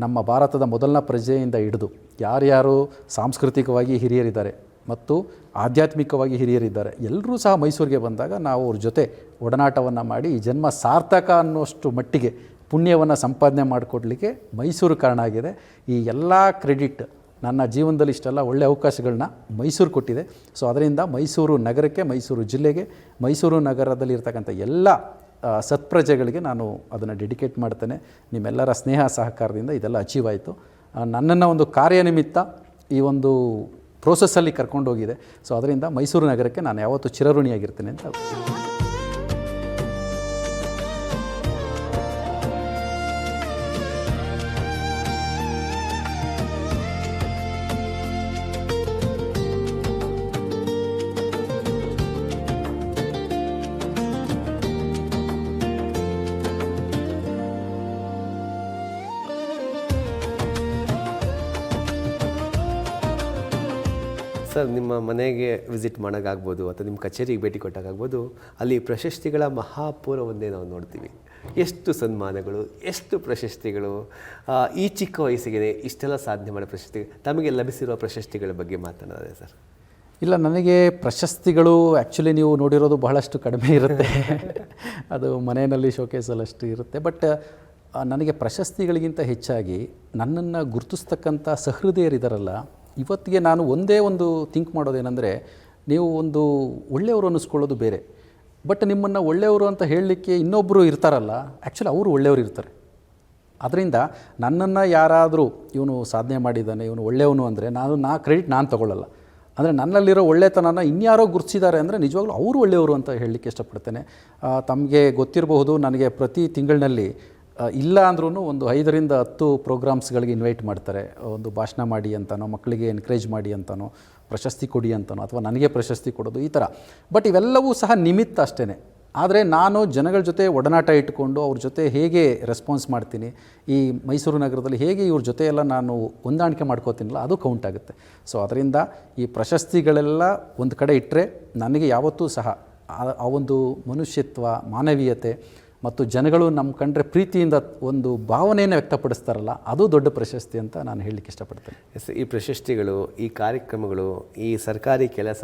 ನಮ್ಮ ಭಾರತದ ಮೊದಲನ ಪ್ರಜೆಯಿಂದ ಹಿಡಿದು ಯಾರ್ಯಾರು ಸಾಂಸ್ಕೃತಿಕವಾಗಿ ಹಿರಿಯರಿದ್ದಾರೆ ಮತ್ತು ಆಧ್ಯಾತ್ಮಿಕವಾಗಿ ಹಿರಿಯರಿದ್ದಾರೆ, ಎಲ್ಲರೂ ಸಹ ಮೈಸೂರಿಗೆ ಬಂದಾಗ ನಾವು ಅವ್ರ ಜೊತೆ ಒಡನಾಟವನ್ನು ಮಾಡಿ ಈ ಜನ್ಮ ಸಾರ್ಥಕ ಅನ್ನೋಷ್ಟು ಮಟ್ಟಿಗೆ ಪುಣ್ಯವನ್ನು ಸಂಪಾದನೆ ಮಾಡಿಕೊಡ್ಲಿಕ್ಕೆ ಮೈಸೂರು ಕಾರಣ ಆಗಿದೆ. ಈ ಎಲ್ಲ ಕ್ರೆಡಿಟ್ ನನ್ನ ಜೀವನದಲ್ಲಿ ಇಷ್ಟೆಲ್ಲ ಒಳ್ಳೆಯ ಅವಕಾಶಗಳನ್ನ ಮೈಸೂರು ಕೊಟ್ಟಿದೆ. ಸೊ ಅದರಿಂದ ಮೈಸೂರು ನಗರಕ್ಕೆ, ಮೈಸೂರು ಜಿಲ್ಲೆಗೆ, ಮೈಸೂರು ನಗರದಲ್ಲಿ ಇರ್ತಕ್ಕಂಥ ಎಲ್ಲ ಸತ್ಪ್ರಜೆಗಳಿಗೆ ನಾನು ಅದನ್ನು ಡೆಡಿಕೇಟ್ ಮಾಡ್ತೇನೆ. ನಿಮ್ಮೆಲ್ಲರ ಸ್ನೇಹ ಸಹಕಾರದಿಂದ ಇದೆಲ್ಲ ಅಚೀವ್ ಆಯಿತು. ನನ್ನನ್ನು ಒಂದು ಕಾರ್ಯನಿಮಿತ್ತ ಈ ಒಂದು ಪ್ರೋಸೆಸ್ಸಲ್ಲಿ ಕರ್ಕೊಂಡೋಗಿದೆ. ಸೊ ಅದರಿಂದ ಮೈಸೂರು ನಗರಕ್ಕೆ ನಾನು ಯಾವತ್ತೂ ಚಿರಋಣಿಯಾಗಿರ್ತೇನೆ ಅಂತ. ಸರ್, ನಿಮ್ಮ ಮನೆಗೆ ವಿಸಿಟ್ ಮಾಡೋಕ್ಕಾಗ್ಬೋದು ಅಥವಾ ನಿಮ್ಮ ಕಚೇರಿಗೆ ಭೇಟಿ ಕೊಟ್ಟಾಗ್ಬೋದು, ಅಲ್ಲಿ ಪ್ರಶಸ್ತಿಗಳ ಮಹಾಪೂರವನ್ನೇ ನಾವು ನೋಡ್ತೀವಿ. ಎಷ್ಟು ಸನ್ಮಾನಗಳು, ಎಷ್ಟು ಪ್ರಶಸ್ತಿಗಳು, ಈ ಚಿಕ್ಕ ವಯಸ್ಸಿಗೆ ಇಷ್ಟೆಲ್ಲ ಸಾಧನೆ ಮಾಡೋ ಪ್ರಶಸ್ತಿ, ತಮಗೆ ಲಭಿಸಿರುವ ಪ್ರಶಸ್ತಿಗಳ ಬಗ್ಗೆ ಮಾತನಾಡಿದೆ ಸರ್. ಇಲ್ಲ, ನನಗೆ ಪ್ರಶಸ್ತಿಗಳು ಆ್ಯಕ್ಚುಲಿ ನೀವು ನೋಡಿರೋದು ಬಹಳಷ್ಟು ಕಡಿಮೆ ಇರುತ್ತೆ. ಅದು ಮನೆಯಲ್ಲಿ ಶೋಕೇಸಲ್ಲಷ್ಟು ಇರುತ್ತೆ. ಬಟ್ ನನಗೆ ಪ್ರಶಸ್ತಿಗಳಿಗಿಂತ ಹೆಚ್ಚಾಗಿ ನನ್ನನ್ನು ಗುರುತಿಸ್ತಕ್ಕಂಥ ಸಹೃದಯರಿದ್ದಾರಲ್ಲ, ಇವತ್ತಿಗೆ ನಾನು ಒಂದೇ ಒಂದು ಥಿಂಕ್ ಮಾಡೋದೇನೆಂದರೆ, ನೀವು ಒಂದು ಒಳ್ಳೆಯವರು ಅನ್ನಿಸ್ಕೊಳ್ಳೋದು ಬೇರೆ, ಬಟ್ ನಿಮ್ಮನ್ನು ಒಳ್ಳೆಯವರು ಅಂತ ಹೇಳಲಿಕ್ಕೆ ಇನ್ನೊಬ್ಬರು ಇರ್ತಾರಲ್ಲ, ಆ್ಯಕ್ಚುಲಿ ಅವರು ಒಳ್ಳೆಯವರು ಇರ್ತಾರೆ. ಅದರಿಂದ ನನ್ನನ್ನು ಯಾರಾದರೂ ಇವನು ಸಾಧನೆ ಮಾಡಿದ್ದಾನೆ, ಇವನು ಒಳ್ಳೆಯವನು ಅಂದರೆ ಕ್ರೆಡಿಟ್ ನಾನು ತೊಗೊಳ್ಳಲ್ಲ. ಅಂದರೆ ನನ್ನಲ್ಲಿರೋ ಒಳ್ಳೆತನನ ಇನ್ಯಾರೋ ಗುರುತಿಸಿದ್ದಾರೆ ಅಂದರೆ ನಿಜವಾಗ್ಲೂ ಅವರು ಒಳ್ಳೆಯವರು ಅಂತ ಹೇಳಲಿಕ್ಕೆ ಇಷ್ಟಪಡ್ತೇನೆ. ತಮಗೆ ಗೊತ್ತಿರಬಹುದು, ನನಗೆ ಪ್ರತಿ ತಿಂಗಳಿನಲ್ಲಿ ಇಲ್ಲ ಅಂದ್ರೂ ಒಂದು 5ರಿಂದ 10 ಪ್ರೋಗ್ರಾಮ್ಸ್ಗಳಿಗೆ ಇನ್ವೈಟ್ ಮಾಡ್ತಾರೆ. ಒಂದು ಭಾಷಣ ಮಾಡಿ ಅಂತನೋ, ಮಕ್ಕಳಿಗೆ ಎನ್ಕರೇಜ್ ಮಾಡಿ ಅಂತನೋ, ಪ್ರಶಸ್ತಿ ಕೊಡಿ ಅಂತನೋ, ಅಥವಾ ನನಗೆ ಪ್ರಶಸ್ತಿ ಕೊಡೋದು, ಈ ಥರ. ಬಟ್ ಇವೆಲ್ಲವೂ ಸಹ ನಿಮಿತ್ತ ಅಷ್ಟೇ. ಆದರೆ ನಾನು ಜನಗಳ ಜೊತೆ ಒಡನಾಟ ಇಟ್ಕೊಂಡು ಅವ್ರ ಜೊತೆ ಹೇಗೆ ರೆಸ್ಪಾನ್ಸ್ ಮಾಡ್ತೀನಿ, ಈ ಮೈಸೂರು ನಗರದಲ್ಲಿ ಹೇಗೆ ಇವ್ರ ಜೊತೆ ಎಲ್ಲ ನಾನು ಹೊಂದಾಣಿಕೆ ಮಾಡ್ಕೋತೀನಲ್ಲ, ಅದು ಕೌಂಟ್ ಆಗುತ್ತೆ. ಸೊ ಅದರಿಂದ ಈ ಪ್ರಶಸ್ತಿಗಳೆಲ್ಲ ಒಂದು ಕಡೆ ಇಟ್ಟರೆ ನನಗೆ ಯಾವತ್ತೂ ಸಹ ಆ ಒಂದು ಮನುಷ್ಯತ್ವ, ಮಾನವೀಯತೆ ಮತ್ತು ಜನಗಳು ನಮ್ಮ ಕಂಡ್ರೆ ಪ್ರೀತಿಯಿಂದ ಒಂದು ಭಾವನೆಯನ್ನು ವ್ಯಕ್ತಪಡಿಸ್ತಾರಲ್ಲ, ಅದು ದೊಡ್ಡ ಪ್ರಶಸ್ತಿ ಅಂತ ನಾನು ಹೇಳಲಿಕ್ಕೆ ಇಷ್ಟಪಡ್ತೇನೆ. ಎಸ್, ಈ ಪ್ರಶಸ್ತಿಗಳು, ಈ ಕಾರ್ಯಕ್ರಮಗಳು, ಈ ಸರ್ಕಾರಿ ಕೆಲಸ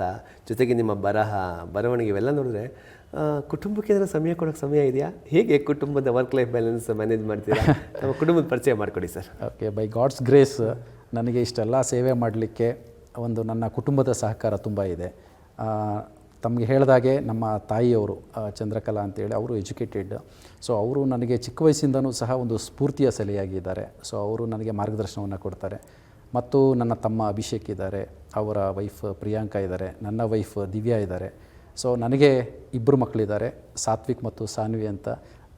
ಜೊತೆಗೆ ನಿಮ್ಮ ಬರವಣಿಗೆ ಇವೆಲ್ಲ ನೋಡಿದ್ರೆ ಕುಟುಂಬಕ್ಕೆ ಏನಾದರೂ ಸಮಯ ಕೊಡೋಕ್ಕೆ ಸಮಯ ಇದೆಯಾ? ಹೇಗೆ ಕುಟುಂಬದ ವರ್ಕ್ ಲೈಫ್ ಬ್ಯಾಲೆನ್ಸ್ ಮ್ಯಾನೇಜ್ ಮಾಡ್ತೀರಾ? ನಮ್ಮ ಕುಟುಂಬದ ಪರಿಚಯ ಮಾಡಿಕೊಡಿ sir. Okay, by God's grace ನನಗೆ ಇಷ್ಟೆಲ್ಲ ಸೇವೆ ಮಾಡಲಿಕ್ಕೆ ಒಂದು ನನ್ನ ಕುಟುಂಬದ ಸಹಕಾರ ತುಂಬ ಇದೆ. ತಮಗೆ ಹೇಳಿದಾಗೆ ನಮ್ಮ ತಾಯಿಯವರು ಚಂದ್ರಕಲಾ ಅಂತೇಳಿ, ಅವರು ಎಜುಕೇಟೆಡ್. ಸೊ ಅವರು ನನಗೆ ಚಿಕ್ಕ ವಯಸ್ಸಿಂದನೂ ಸಹ ಒಂದು ಸ್ಫೂರ್ತಿಯ ಸೆಲೆಯಾಗಿದ್ದಾರೆ. ಸೊ ಅವರು ನನಗೆ ಮಾರ್ಗದರ್ಶನವನ್ನು ಕೊಡ್ತಾರೆ. ಮತ್ತು ನನ್ನ ತಮ್ಮ ಅಭಿಷೇಕ್ ಇದ್ದಾರೆ, ಅವರ ವೈಫ್ ಪ್ರಿಯಾಂಕಾ ಇದ್ದಾರೆ, ನನ್ನ ವೈಫ್ ದಿವ್ಯಾ ಇದ್ದಾರೆ. ಸೊ ನನಗೆ ಇಬ್ಬರು ಮಕ್ಕಳಿದ್ದಾರೆ, ಸಾತ್ವಿಕ್ ಮತ್ತು ಸಾನ್ವಿ ಅಂತ.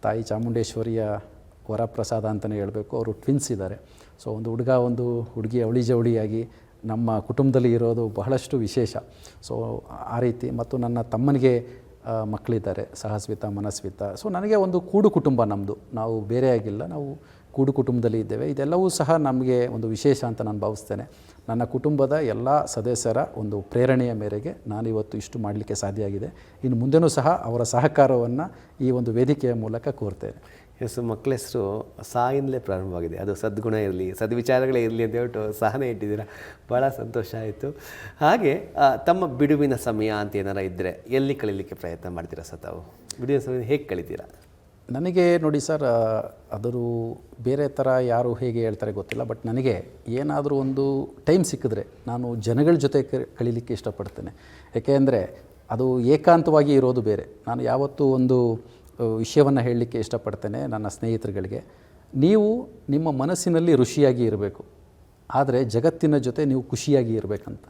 ತಾಯಿ ಚಾಮುಂಡೇಶ್ವರಿಯ ವರಪ್ರಸಾದ ಅಂತಲೇ ಹೇಳಬೇಕು. ಅವರು ಟ್ವಿನ್ಸ್ ಇದ್ದಾರೆ. ಸೊ ಒಂದು ಹುಡುಗ ಒಂದು ಹುಡುಗಿ ಅವಳಿ ಜವಳಿಯಾಗಿ ನಮ್ಮ ಕುಟುಂಬದಲ್ಲಿ ಇರೋದು ಬಹಳಷ್ಟು ವಿಶೇಷ. ಸೊ ಆ ರೀತಿ. ಮತ್ತು ನನ್ನ ತಮ್ಮನಿಗೆ ಮಕ್ಕಳಿದ್ದಾರೆ, ಸಹಸ್ವಿತಾ, ಮನಸ್ವಿತಾ. ಸೊ ನನಗೆ ಒಂದು ಕೂಡು ಕುಟುಂಬ ನಮ್ಮದು. ನಾವು ಬೇರೆ ಆಗಿಲ್ಲ, ನಾವು ಕೂಡು ಕುಟುಂಬದಲ್ಲಿ ಇದ್ದೇವೆ. ಇದೆಲ್ಲವೂ ಸಹ ನಮಗೆ ಒಂದು ವಿಶೇಷ ಅಂತ ನಾನು ಭಾವಿಸ್ತೇನೆ. ನನ್ನ ಕುಟುಂಬದ ಎಲ್ಲ ಸದಸ್ಯರ ಒಂದು ಪ್ರೇರಣೆಯ ಮೇರೆಗೆ ನಾನಿವತ್ತು ಇಷ್ಟು ಮಾಡಲಿಕ್ಕೆ ಸಾಧ್ಯ ಆಗಿದೆ. ಇನ್ನು ಮುಂದೆನೂ ಸಹ ಅವರ ಸಹಕಾರವನ್ನು ಈ ಒಂದು ವೇದಿಕೆಯ ಮೂಲಕ ಕೋರ್ತೇನೆ. ಎಸ್, ಮಕ್ಕಳ ಹೆಸರು ಸಾಯಿಂದಲೇ ಪ್ರಾರಂಭವಾಗಿದೆ. ಅದು ಸದ್ಗುಣ ಇರಲಿ, ಸದ್ವಿಚಾರಗಳೇ ಇರಲಿ ಅಂತ ಹೇಳ್ಬಿಟ್ಟು ಸಹನೆ ಇಟ್ಟಿದ್ದೀರಾ. ಭಾಳ ಸಂತೋಷ ಆಯಿತು. ಹಾಗೆ ತಮ್ಮ ಬಿಡುವಿನ ಸಮಯ ಅಂತ ಏನಾರ ಇದ್ದರೆ ಎಲ್ಲಿ ಕಳೀಲಿಕ್ಕೆ ಪ್ರಯತ್ನ ಮಾಡ್ತೀರಾ ಸರ್? ತಾವು ಬಿಡುವಿನ ಸಮಯ ಹೇಗೆ ಕಳೀತೀರಾ? ನನಗೆ ನೋಡಿ ಸರ್, ಅದರೂ ಬೇರೆ ಥರ ಯಾರು ಹೇಗೆ ಹೇಳ್ತಾರೆ ಗೊತ್ತಿಲ್ಲ, ಬಟ್ ನನಗೆ ಏನಾದರೂ ಒಂದು ಟೈಮ್ ಸಿಕ್ಕಿದ್ರೆ ನಾನು ಜನಗಳ ಜೊತೆ ಕಳೀಲಿಕ್ಕೆ ಇಷ್ಟಪಡ್ತೇನೆ. ಏಕೆಂದರೆ ಅದು ಏಕಾಂತವಾಗಿ ಇರೋದು ಬೇರೆ. ನಾನು ಯಾವತ್ತೂ ಒಂದು ವಿಷಯವನ್ನು ಹೇಳಲಿಕ್ಕೆ ಇಷ್ಟಪಡ್ತೇನೆ ನನ್ನ ಸ್ನೇಹಿತರುಗಳಿಗೆ. ನೀವು ನಿಮ್ಮ ಮನಸ್ಸಿನಲ್ಲಿ ಋಷಿಯಾಗಿ ಇರಬೇಕು, ಆದರೆ ಜಗತ್ತಿನ ಜೊತೆ ನೀವು ಖುಷಿಯಾಗಿ ಇರಬೇಕಂತ.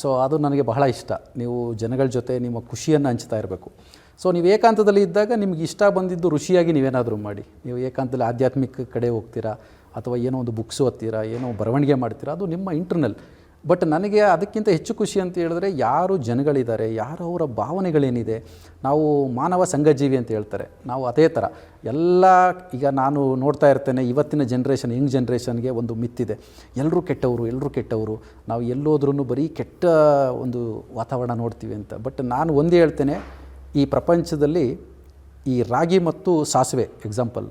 ಸೊ ಅದು ನನಗೆ ಬಹಳ ಇಷ್ಟ. ನೀವು ಜನಗಳ ಜೊತೆ ನಿಮ್ಮ ಖುಷಿಯನ್ನು ಹಂಚ್ತಾ ಇರಬೇಕು. ಸೊ ನೀವು ಏಕಾಂತದಲ್ಲಿ ಇದ್ದಾಗ ನಿಮ್ಗೆ ಇಷ್ಟ ಬಂದಿದ್ದು ಋಷಿಯಾಗಿ ನೀವೇನಾದರೂ ಮಾಡಿ. ನೀವು ಏಕಾಂತದಲ್ಲಿ ಆಧ್ಯಾತ್ಮಿಕ ಕಡೆ ಹೋಗ್ತೀರಾ, ಅಥವಾ ಏನೋ ಒಂದು ಬುಕ್ಸ್ ಓದ್ತೀರಾ, ಏನೋ ಬರವಣಿಗೆ ಮಾಡ್ತೀರಾ, ಅದು ನಿಮ್ಮ ಇಂಟರ್ನಲ್. ಬಟ್ ನನಗೆ ಅದಕ್ಕಿಂತ ಹೆಚ್ಚು ಖುಷಿ ಅಂತ ಹೇಳಿದ್ರೆ, ಯಾರು ಜನಗಳಿದ್ದಾರೆ, ಯಾರು ಅವರ ಭಾವನೆಗಳೇನಿದೆ. ನಾವು ಮಾನವ ಸಂಘಜೀವಿ ಅಂತ ಹೇಳ್ತಾರೆ, ನಾವು ಅದೇ ಥರ ಎಲ್ಲ. ಈಗ ನಾನು ನೋಡ್ತಾ ಇರ್ತೇನೆ, ಇವತ್ತಿನ ಜನ್ರೇಷನ್, ಯಂಗ್ ಜನ್ರೇಷನ್ಗೆ ಒಂದು ಮಿತ್ತಿದೆ, ಎಲ್ಲರೂ ಕೆಟ್ಟವರು, ನಾವು ಎಲ್ಲೋದ್ರೂ ಬರೀ ಕೆಟ್ಟ ಒಂದು ವಾತಾವರಣ ನೋಡ್ತೀವಿ ಅಂತ. ಬಟ್ ನಾನು ಒಂದೇ ಹೇಳ್ತೇನೆ, ಈ ಪ್ರಪಂಚದಲ್ಲಿ ಈ ರಾಗಿ ಮತ್ತು ಸಾಸಿವೆ ಎಕ್ಸಾಂಪಲ್,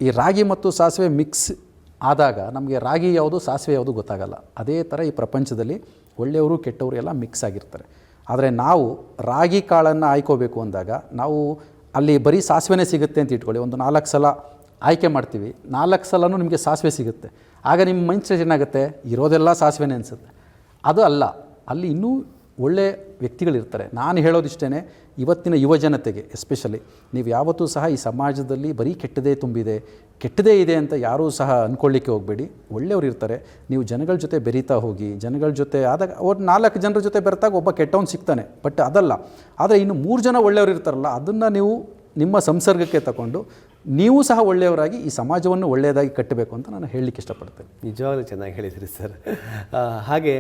ಈ ರಾಗಿ ಮತ್ತು ಸಾಸಿವೆ ಮಿಕ್ಸ್ ಆದಾಗ ನಮಗೆ ರಾಗಿ ಯಾವುದು, ಸಾಸಿವೆ ಯಾವುದು ಗೊತ್ತಾಗಲ್ಲ. ಅದೇ ಥರ ಈ ಪ್ರಪಂಚದಲ್ಲಿ ಒಳ್ಳೆಯವರು ಕೆಟ್ಟವರು ಎಲ್ಲ ಮಿಕ್ಸ್ ಆಗಿರ್ತಾರೆ. ಆದರೆ ನಾವು ರಾಗಿ ಕಾಳನ್ನು ಆಯ್ಕೋಬೇಕು ಅಂದಾಗ ನಾವು ಅಲ್ಲಿ ಬರೀ ಸಾಸಿವೆನೇ ಸಿಗುತ್ತೆ ಅಂತ ಇಟ್ಕೊಳ್ಳಿ. ಒಂದು 4 ಸಲ ಆಯ್ಕೆ ಮಾಡ್ತೀವಿ, 4 ಸಲವೂ ನಿಮಗೆ ಸಾಸಿವೆ ಸಿಗುತ್ತೆ. ಆಗ ನಿಮ್ಮ ಮೈಂಡ್ಸೆಟ್ ಏನಾಗುತ್ತೆ, ಇರೋದೆಲ್ಲ ಸಾಸಿವೆನೇ ಅನಿಸುತ್ತೆ. ಅದು ಅಲ್ಲ, ಅಲ್ಲಿ ಇನ್ನೂ ಒಳ್ಳೆಯ ವ್ಯಕ್ತಿಗಳಿರ್ತಾರೆ. ನಾನು ಹೇಳೋದಿಷ್ಟೇ, ಇವತ್ತಿನ ಯುವ ಜನತೆಗೆ ಎಸ್ಪೆಷಲಿ, ನೀವು ಯಾವತ್ತೂ ಸಹ ಈ ಸಮಾಜದಲ್ಲಿ ಬರೀ ಕೆಟ್ಟದೇ ಇದೆ ಅಂತ ಯಾರೂ ಸಹ ಅಂದ್ಕೊಳ್ಳಿಕ್ಕೆ ಹೋಗಬೇಡಿ. ಒಳ್ಳೆಯವರು ಇರ್ತಾರೆ. ನೀವು ಜನಗಳ ಜೊತೆ ಬೆರೀತಾ ಹೋಗಿ, ಜನಗಳ ಜೊತೆ ಆದಾಗ ಒಂದು 4 ಜನರ ಜೊತೆ ಬೆರೆತಾಗ ಒಬ್ಬ ಕೆಟ್ಟವನು ಸಿಗ್ತಾನೆ. ಬಟ್ ಅದಲ್ಲ. ಆದರೆ ಇನ್ನು 3 ಜನ ಒಳ್ಳೆಯವರು ಇರ್ತಾರಲ್ಲ, ಅದನ್ನು ನೀವು ನಿಮ್ಮ ಸಂಸರ್ಗಕ್ಕೆ ತಗೊಂಡು ನೀವು ಸಹ ಒಳ್ಳೆಯವರಾಗಿ ಈ ಸಮಾಜವನ್ನು ಒಳ್ಳೆಯದಾಗಿ ಕಟ್ಟಬೇಕು ಅಂತ ನಾನು ಹೇಳಲಿಕ್ಕೆ ಇಷ್ಟಪಡ್ತೇನೆ. ನಿಜವಾಗ್ಲೂ ಚೆನ್ನಾಗಿ ಹೇಳಿದ್ರಿ ಸರ್. ಹಾಗೆ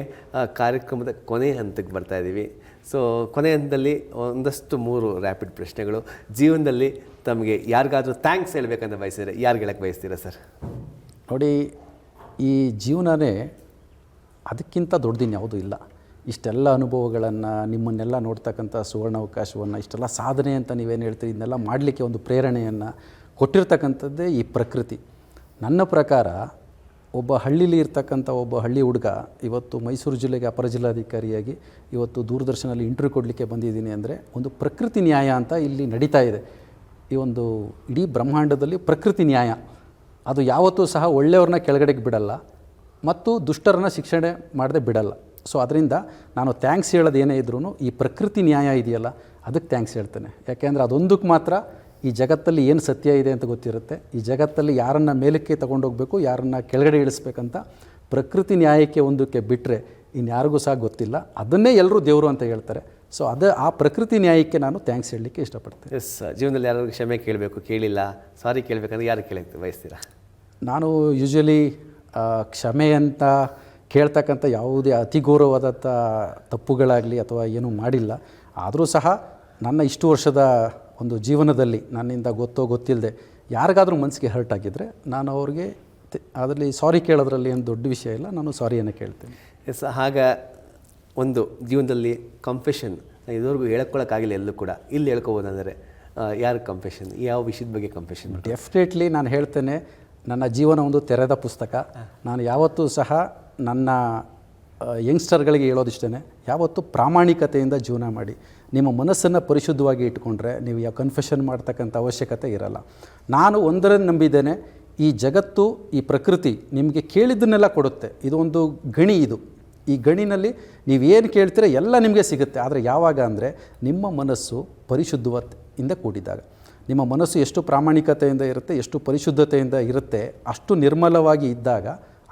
ಕಾರ್ಯಕ್ರಮದ ಕೊನೆ ಹಂತಕ್ಕೆ ಬರ್ತಾ ಇದ್ದೀವಿ. ಸೊ ಕೊನೆ ಹಂತದಲ್ಲಿ ಒಂದಷ್ಟು 3 ರ್ಯಾಪಿಡ್ ಪ್ರಶ್ನೆಗಳು. ಜೀವನದಲ್ಲಿ ತಮಗೆ ಯಾರಿಗಾದರೂ ಥ್ಯಾಂಕ್ಸ್ ಹೇಳಬೇಕಂತ ಬಯಸಿದ್ರೆ ಯಾರಿಗೆ ಹೇಳಕ್ಕೆ ಬಯಸ್ತೀರಾ ಸರ್? ನೋಡಿ, ಈ ಜೀವನನೇ ಅದಕ್ಕಿಂತ ದೊಡ್ಡದಿನ ಯಾವುದೂ ಇಲ್ಲ. ಇಷ್ಟೆಲ್ಲ ಅನುಭವಗಳನ್ನು, ನಿಮ್ಮನ್ನೆಲ್ಲ ನೋಡ್ತಕ್ಕಂಥ ಸುವರ್ಣಾವಕಾಶವನ್ನು, ಇಷ್ಟೆಲ್ಲ ಸಾಧನೆ ಅಂತ ನೀವೇನು ಹೇಳ್ತೀರಿ, ಇದನ್ನೆಲ್ಲ ಮಾಡಲಿಕ್ಕೆ ಒಂದು ಪ್ರೇರಣೆಯನ್ನು ಕೊಟ್ಟಿರ್ತಕ್ಕಂಥದ್ದೇ ಈ ಪ್ರಕೃತಿ. ನನ್ನ ಪ್ರಕಾರ ಒಬ್ಬ ಹಳ್ಳಿಲಿ ಇರ್ತಕ್ಕಂಥ ಒಬ್ಬ ಹಳ್ಳಿ ಹುಡುಗ ಇವತ್ತು ಮೈಸೂರು ಜಿಲ್ಲೆಗೆ ಅಪರ ಜಿಲ್ಲಾಧಿಕಾರಿಯಾಗಿ ಇವತ್ತು ದೂರದರ್ಶನಲ್ಲಿ ಇಂಟರ್ವ್ಯೂ ಕೊಡಲಿಕ್ಕೆ ಬಂದಿದ್ದೀನಿ ಅಂದರೆ ಒಂದು ಪ್ರಕೃತಿ ನ್ಯಾಯ ಅಂತ ಇಲ್ಲಿ ನಡೀತಾ ಇದೆ. ಈ ಒಂದು ಇಡೀ ಬ್ರಹ್ಮಾಂಡದಲ್ಲಿ ಪ್ರಕೃತಿ ನ್ಯಾಯ ಅದು ಯಾವತ್ತೂ ಸಹ ಒಳ್ಳೆಯವ್ರನ್ನ ಕೆಳಗಡೆಗೆ ಬಿಡಲ್ಲ ಮತ್ತು ದುಷ್ಟರನ್ನ ಶಿಕ್ಷಣೆ ಮಾಡದೆ ಬಿಡಲ್ಲ. ಸೊ ಅದರಿಂದ ನಾನು ಥ್ಯಾಂಕ್ಸ್ ಹೇಳೋದು ಏನೇ ಇದ್ರೂ ಈ ಪ್ರಕೃತಿ ನ್ಯಾಯ ಇದೆಯಲ್ಲ, ಅದಕ್ಕೆ ಥ್ಯಾಂಕ್ಸ್ ಹೇಳ್ತೇನೆ. ಯಾಕೆಂದರೆ ಅದೊಂದಕ್ಕೆ ಮಾತ್ರ ಈ ಜಗತ್ತಲ್ಲಿ ಏನು ಸತ್ಯ ಇದೆ ಅಂತ ಗೊತ್ತಿರುತ್ತೆ. ಈ ಜಗತ್ತಲ್ಲಿ ಯಾರನ್ನು ಮೇಲಕ್ಕೆ ತೊಗೊಂಡೋಗ್ಬೇಕು, ಯಾರನ್ನು ಕೆಳಗಡೆ ಇಳಿಸ್ಬೇಕಂತ ಪ್ರಕೃತಿ ನ್ಯಾಯಕ್ಕೆ ಒಂದಕ್ಕೆ ಬಿಟ್ಟರೆ ಇನ್ಯಾರಿಗೂ ಸಹ ಗೊತ್ತಿಲ್ಲ. ಅದನ್ನೇ ಎಲ್ಲರೂ ದೇವರು ಅಂತ ಹೇಳ್ತಾರೆ. ಸೊ ಆ ಪ್ರಕೃತಿ ನ್ಯಾಯಕ್ಕೆ ನಾನು ಥ್ಯಾಂಕ್ಸ್ ಹೇಳಲಿಕ್ಕೆ ಇಷ್ಟಪಡ್ತೇನೆ. ಎಸ್, ಜೀವನದಲ್ಲಿ ಯಾರು ಕ್ಷಮೆ ಕೇಳಬೇಕು, ಕೇಳಿಲ್ಲ, ಸಾರಿ ಕೇಳಬೇಕಂದ್ರೆ ಯಾರು ಕೇಳಕ್ಕೆ ಬಯಸ್ತೀರಾ? ನಾನು ಯೂಶ್ವಲಿ ಕ್ಷಮೆ ಅಂತ ಕೇಳ್ತಕ್ಕಂಥ ಯಾವುದೇ ಅತಿ ಗೌರವವಾದಂಥ ತಪ್ಪುಗಳಾಗಲಿ ಅಥವಾ ಏನೂ ಮಾಡಿಲ್ಲ. ಆದರೂ ಸಹ ನನ್ನ ಇಷ್ಟು ವರ್ಷದ ಒಂದು ಜೀವನದಲ್ಲಿ ನನ್ನಿಂದ ಗೊತ್ತೋ ಗೊತ್ತಿಲ್ಲದೆ ಯಾರಿಗಾದ್ರೂ ಮನಸ್ಸಿಗೆ ಹರ್ಟ್ ಆಗಿದ್ದರೆ ನಾನು ಅವ್ರಿಗೆ ಅದರಲ್ಲಿ ಸಾರಿ ಕೇಳೋದ್ರಲ್ಲಿ ಏನು ದೊಡ್ಡ ವಿಷಯ ಇಲ್ಲ, ನಾನು ಸಾರಿಯನ್ನು ಕೇಳ್ತೀನಿ. ಎಸ್, ಆಗ ಒಂದು ಜೀವನದಲ್ಲಿ ಕಂಫೆಷನ್ ಇದುವರೆಗೂ ಹೇಳ್ಕೊಳಕ್ಕಾಗಿಲ್ಲ ಎಲ್ಲೂ ಕೂಡ, ಇಲ್ಲಿ ಹೇಳ್ಕೊಬೋದಂದರೆ ಯಾರು ಕಂಫೆಷನ್, ಯಾವ ವಿಷಯದ ಬಗ್ಗೆ ಕಂಫೆಷನ್? ಡೆಫಿನೆಟ್ಲಿ ನಾನು ಹೇಳ್ತೇನೆ, ನನ್ನ ಜೀವನ ಒಂದು ತೆರೆದ ಪುಸ್ತಕ. ನಾನು ಯಾವತ್ತೂ ಸಹ ನನ್ನ ಯಂಗ್ಸ್ಟರ್ಗಳಿಗೆ ಹೇಳೋದಿಷ್ಟೇ, ಯಾವತ್ತೂ ಪ್ರಾಮಾಣಿಕತೆಯಿಂದ ಜೀವನ ಮಾಡಿ. ನಿಮ್ಮ ಮನಸ್ಸನ್ನು ಪರಿಶುದ್ಧವಾಗಿ ಇಟ್ಕೊಂಡ್ರೆ ನೀವು ಯಾವ ಕನ್ಫೆಷನ್ ಮಾಡ್ತಕ್ಕಂಥ ಅವಶ್ಯಕತೆ ಇರಲ್ಲ. ನಾನು ಒಂದರನ್ನು ನಂಬಿದ್ದೇನೆ, ಈ ಜಗತ್ತು, ಈ ಪ್ರಕೃತಿ ನಿಮಗೆ ಕೇಳಿದ್ದನ್ನೆಲ್ಲ ಕೊಡುತ್ತೆ. ಇದು ಒಂದು ಗಣಿ. ಈ ಗಣಿನಲ್ಲಿ ನೀವೇನು ಕೇಳ್ತೀರ ಎಲ್ಲ ನಿಮಗೆ ಸಿಗುತ್ತೆ. ಆದರೆ ಯಾವಾಗ ಅಂದರೆ ನಿಮ್ಮ ಮನಸ್ಸು ಪರಿಶುದ್ಧತೆಯಿಂದ ಕೂಡಿದಾಗ. ನಿಮ್ಮ ಮನಸ್ಸು ಎಷ್ಟು ಪ್ರಾಮಾಣಿಕತೆಯಿಂದ ಇರುತ್ತೆ, ಎಷ್ಟು ಪರಿಶುದ್ಧತೆಯಿಂದ ಇರುತ್ತೆ, ಅಷ್ಟು ನಿರ್ಮಲವಾಗಿ ಇದ್ದಾಗ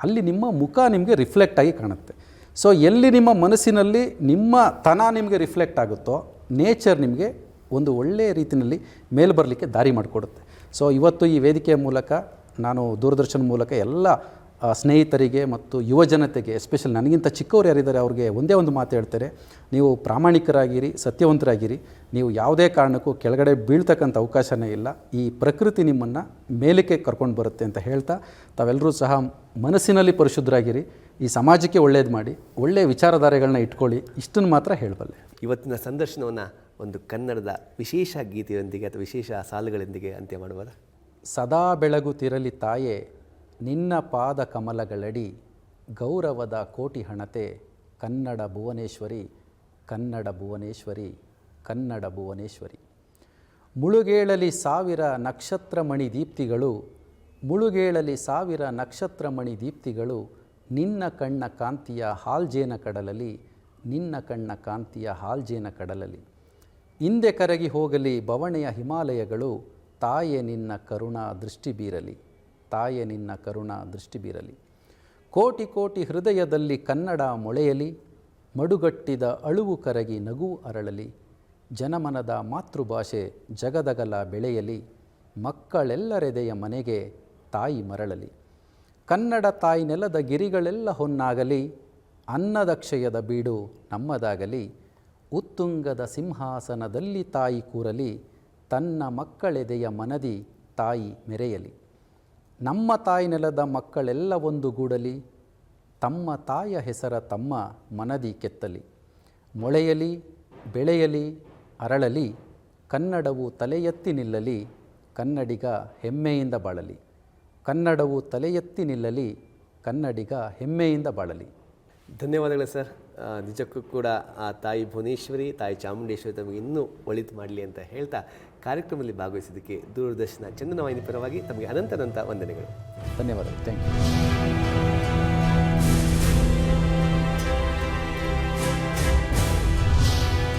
ಅಲ್ಲಿ ನಿಮ್ಮ ಮುಖ ನಿಮಗೆ ರಿಫ್ಲೆಕ್ಟ್ ಆಗಿ ಕಾಣುತ್ತೆ. ಸೊ ಎಲ್ಲಿ ನಿಮ್ಮ ಮನಸ್ಸಿನಲ್ಲಿ ನಿಮ್ಮ ತನ ನಿಮಗೆ ರಿಫ್ಲೆಕ್ಟ್ ಆಗುತ್ತೋ ನೇಚರ್ ನಿಮಗೆ ಒಂದು ಒಳ್ಳೆಯ ರೀತಿಯಲ್ಲಿ ಮೇಲೆ ಬರಲಿಕ್ಕೆ ದಾರಿ ಮಾಡಿಕೊಡುತ್ತೆ. ಸೊ ಇವತ್ತು ಈ ವೇದಿಕೆಯ ಮೂಲಕ ನಾನು ದೂರದರ್ಶನ ಮೂಲಕ ಎಲ್ಲ ಸ್ನೇಹಿತರಿಗೆ ಮತ್ತು ಯುವ ಜನತೆಗೆ, ಎಸ್ಪೆಷಲಿ ನನಗಿಂತ ಚಿಕ್ಕವರು ಯಾರಿದ್ದಾರೆ ಅವ್ರಿಗೆ ಒಂದೇ ಒಂದು ಮಾತು ಹೇಳ್ತಾರೆ, ನೀವು ಪ್ರಾಮಾಣಿಕರಾಗಿರಿ, ಸತ್ಯವಂತರಾಗಿರಿ. ನೀವು ಯಾವುದೇ ಕಾರಣಕ್ಕೂ ಕೆಳಗಡೆ ಬೀಳ್ತಕ್ಕಂಥ ಅವಕಾಶನೇ ಇಲ್ಲ. ಈ ಪ್ರಕೃತಿ ನಿಮ್ಮನ್ನು ಮೇಲಕ್ಕೆ ಕರ್ಕೊಂಡು ಬರುತ್ತೆ ಅಂತ ಹೇಳ್ತಾ, ತಾವೆಲ್ಲರೂ ಸಹ ಮನಸ್ಸಿನಲ್ಲಿ ಪರಿಶುದ್ಧರಾಗಿರಿ, ಈ ಸಮಾಜಕ್ಕೆ ಒಳ್ಳೇದು ಮಾಡಿ, ಒಳ್ಳೆಯ ವಿಚಾರಧಾರೆಗಳನ್ನ ಇಟ್ಕೊಳ್ಳಿ. ಇಷ್ಟನ್ನು ಮಾತ್ರ ಹೇಳಬಲ್ಲೆ. ಇವತ್ತಿನ ಸಂದರ್ಶನವನ್ನು ಒಂದು ಕನ್ನಡದ ವಿಶೇಷ ಗೀತೆಯೊಂದಿಗೆ ಅಥವಾ ವಿಶೇಷ ಸಾಲುಗಳೊಂದಿಗೆ ಅಂತ್ಯ ಮಾಡುವುದಾ? ಸದಾ ಬೆಳಗುತ್ತಿರಲಿ ತಾಯೇ ನಿನ್ನ ಪಾದ ಕಮಲಗಳಡಿ, ಗೌರವದ ಕೋಟಿ ಹಣತೆ, ಕನ್ನಡ ಭುವನೇಶ್ವರಿ, ಕನ್ನಡ ಭುವನೇಶ್ವರಿ, ಕನ್ನಡ ಭುವನೇಶ್ವರಿ. ಮುಳುಗೇಳಲಿ ಸಾವಿರ ನಕ್ಷತ್ರಮಣಿ ದೀಪ್ತಿಗಳು, ಮುಳುಗೇಳಲಿ ಸಾವಿರ ನಕ್ಷತ್ರಮಣಿ ದೀಪ್ತಿಗಳು, ನಿನ್ನ ಕಣ್ಣ ಕಾಂತಿಯ ಹಾಲ್ಜೇನ ಕಡಲಲ್ಲಿ, ನಿನ್ನ ಕಣ್ಣ ಕಾಂತಿಯ ಹಾಲ್ಜೇನ ಕಡಲಲ್ಲಿ. ಹಿಂದೆ ಕರಗಿ ಹೋಗಲಿ ಬವಣೆಯ ಹಿಮಾಲಯಗಳು, ತಾಯೆ ನಿನ್ನ ಕರುಣಾ ದೃಷ್ಟಿ ಬೀರಲಿ, ತಾಯೆ ನಿನ್ನ ಕರುಣಾ ದೃಷ್ಟಿ ಬೀರಲಿ. ಕೋಟಿ ಕೋಟಿ ಹೃದಯದಲ್ಲಿ ಕನ್ನಡ ಮೊಳೆಯಲಿ, ಮಡುಗಟ್ಟಿದ ಅಳುವು ಕರಗಿ ನಗು ಅರಳಲಿ. ಜನಮನದ ಮಾತೃಭಾಷೆ ಜಗದಗಲ ಬೆಳೆಯಲಿ, ಮಕ್ಕಳೆಲ್ಲರೆದೆಯ ಮನೆಗೆ ತಾಯಿ ಮರಳಲಿ. ಕನ್ನಡ ತಾಯಿ ನೆಲದ ಗಿರಿಗಳೆಲ್ಲ ಹೊನ್ನಾಗಲಿ, ಅನ್ನದ ಕ್ಷಯದ ಬೀಡು ನಮ್ಮದಾಗಲಿ. ಉತ್ತುಂಗದ ಸಿಂಹಾಸನದಲ್ಲಿ ತಾಯಿ ಕೂರಲಿ, ತನ್ನ ಮಕ್ಕಳೆದೆಯ ಮನದಿ ತಾಯಿ ಮೆರೆಯಲಿ. ನಮ್ಮ ತಾಯಿ ನೆಲದ ಮಕ್ಕಳೆಲ್ಲ ಒಂದುಗೂಡಲಿ, ತಮ್ಮ ತಾಯ ಹೆಸರ ತಮ್ಮ ಮನದಿ ಕೆತ್ತಲಿ. ಮೊಳೆಯಲಿ ಬೆಳೆಯಲಿ ಅರಳಲಿ, ಕನ್ನಡವು ತಲೆ ಎತ್ತಿ ನಿಲ್ಲಲಿ, ಕನ್ನಡಿಗ ಹೆಮ್ಮೆಯಿಂದ ಬಾಳಲಿ. ಕನ್ನಡವು ತಲೆ ಎತ್ತಿ ನಿಲ್ಲಲಿ, ಕನ್ನಡಿಗ ಹೆಮ್ಮೆಯಿಂದ ಬಾಳಲಿ. ಧನ್ಯವಾದಗಳು ಸರ್. ನಿಜಕ್ಕೂ ಕೂಡ ಆ ತಾಯಿ ಭುವನೇಶ್ವರಿ, ತಾಯಿ ಚಾಮುಂಡೇಶ್ವರಿ ತಮಗೆ ಇನ್ನೂ ಒಳಿತು ಮಾಡಲಿ ಅಂತ ಹೇಳ್ತಾ ಕಾರ್ಯಕ್ರಮದಲ್ಲಿ ಭಾಗವಹಿಸಿದ್ದಕ್ಕೆ ದೂರದರ್ಶನ ಚಂದನ ವಾಹಿನಿ ಪರವಾಗಿ ತಮಗೆ ಅನಂತ ವಂದನೆಗಳು. ಧನ್ಯವಾದಗಳು. Thank you.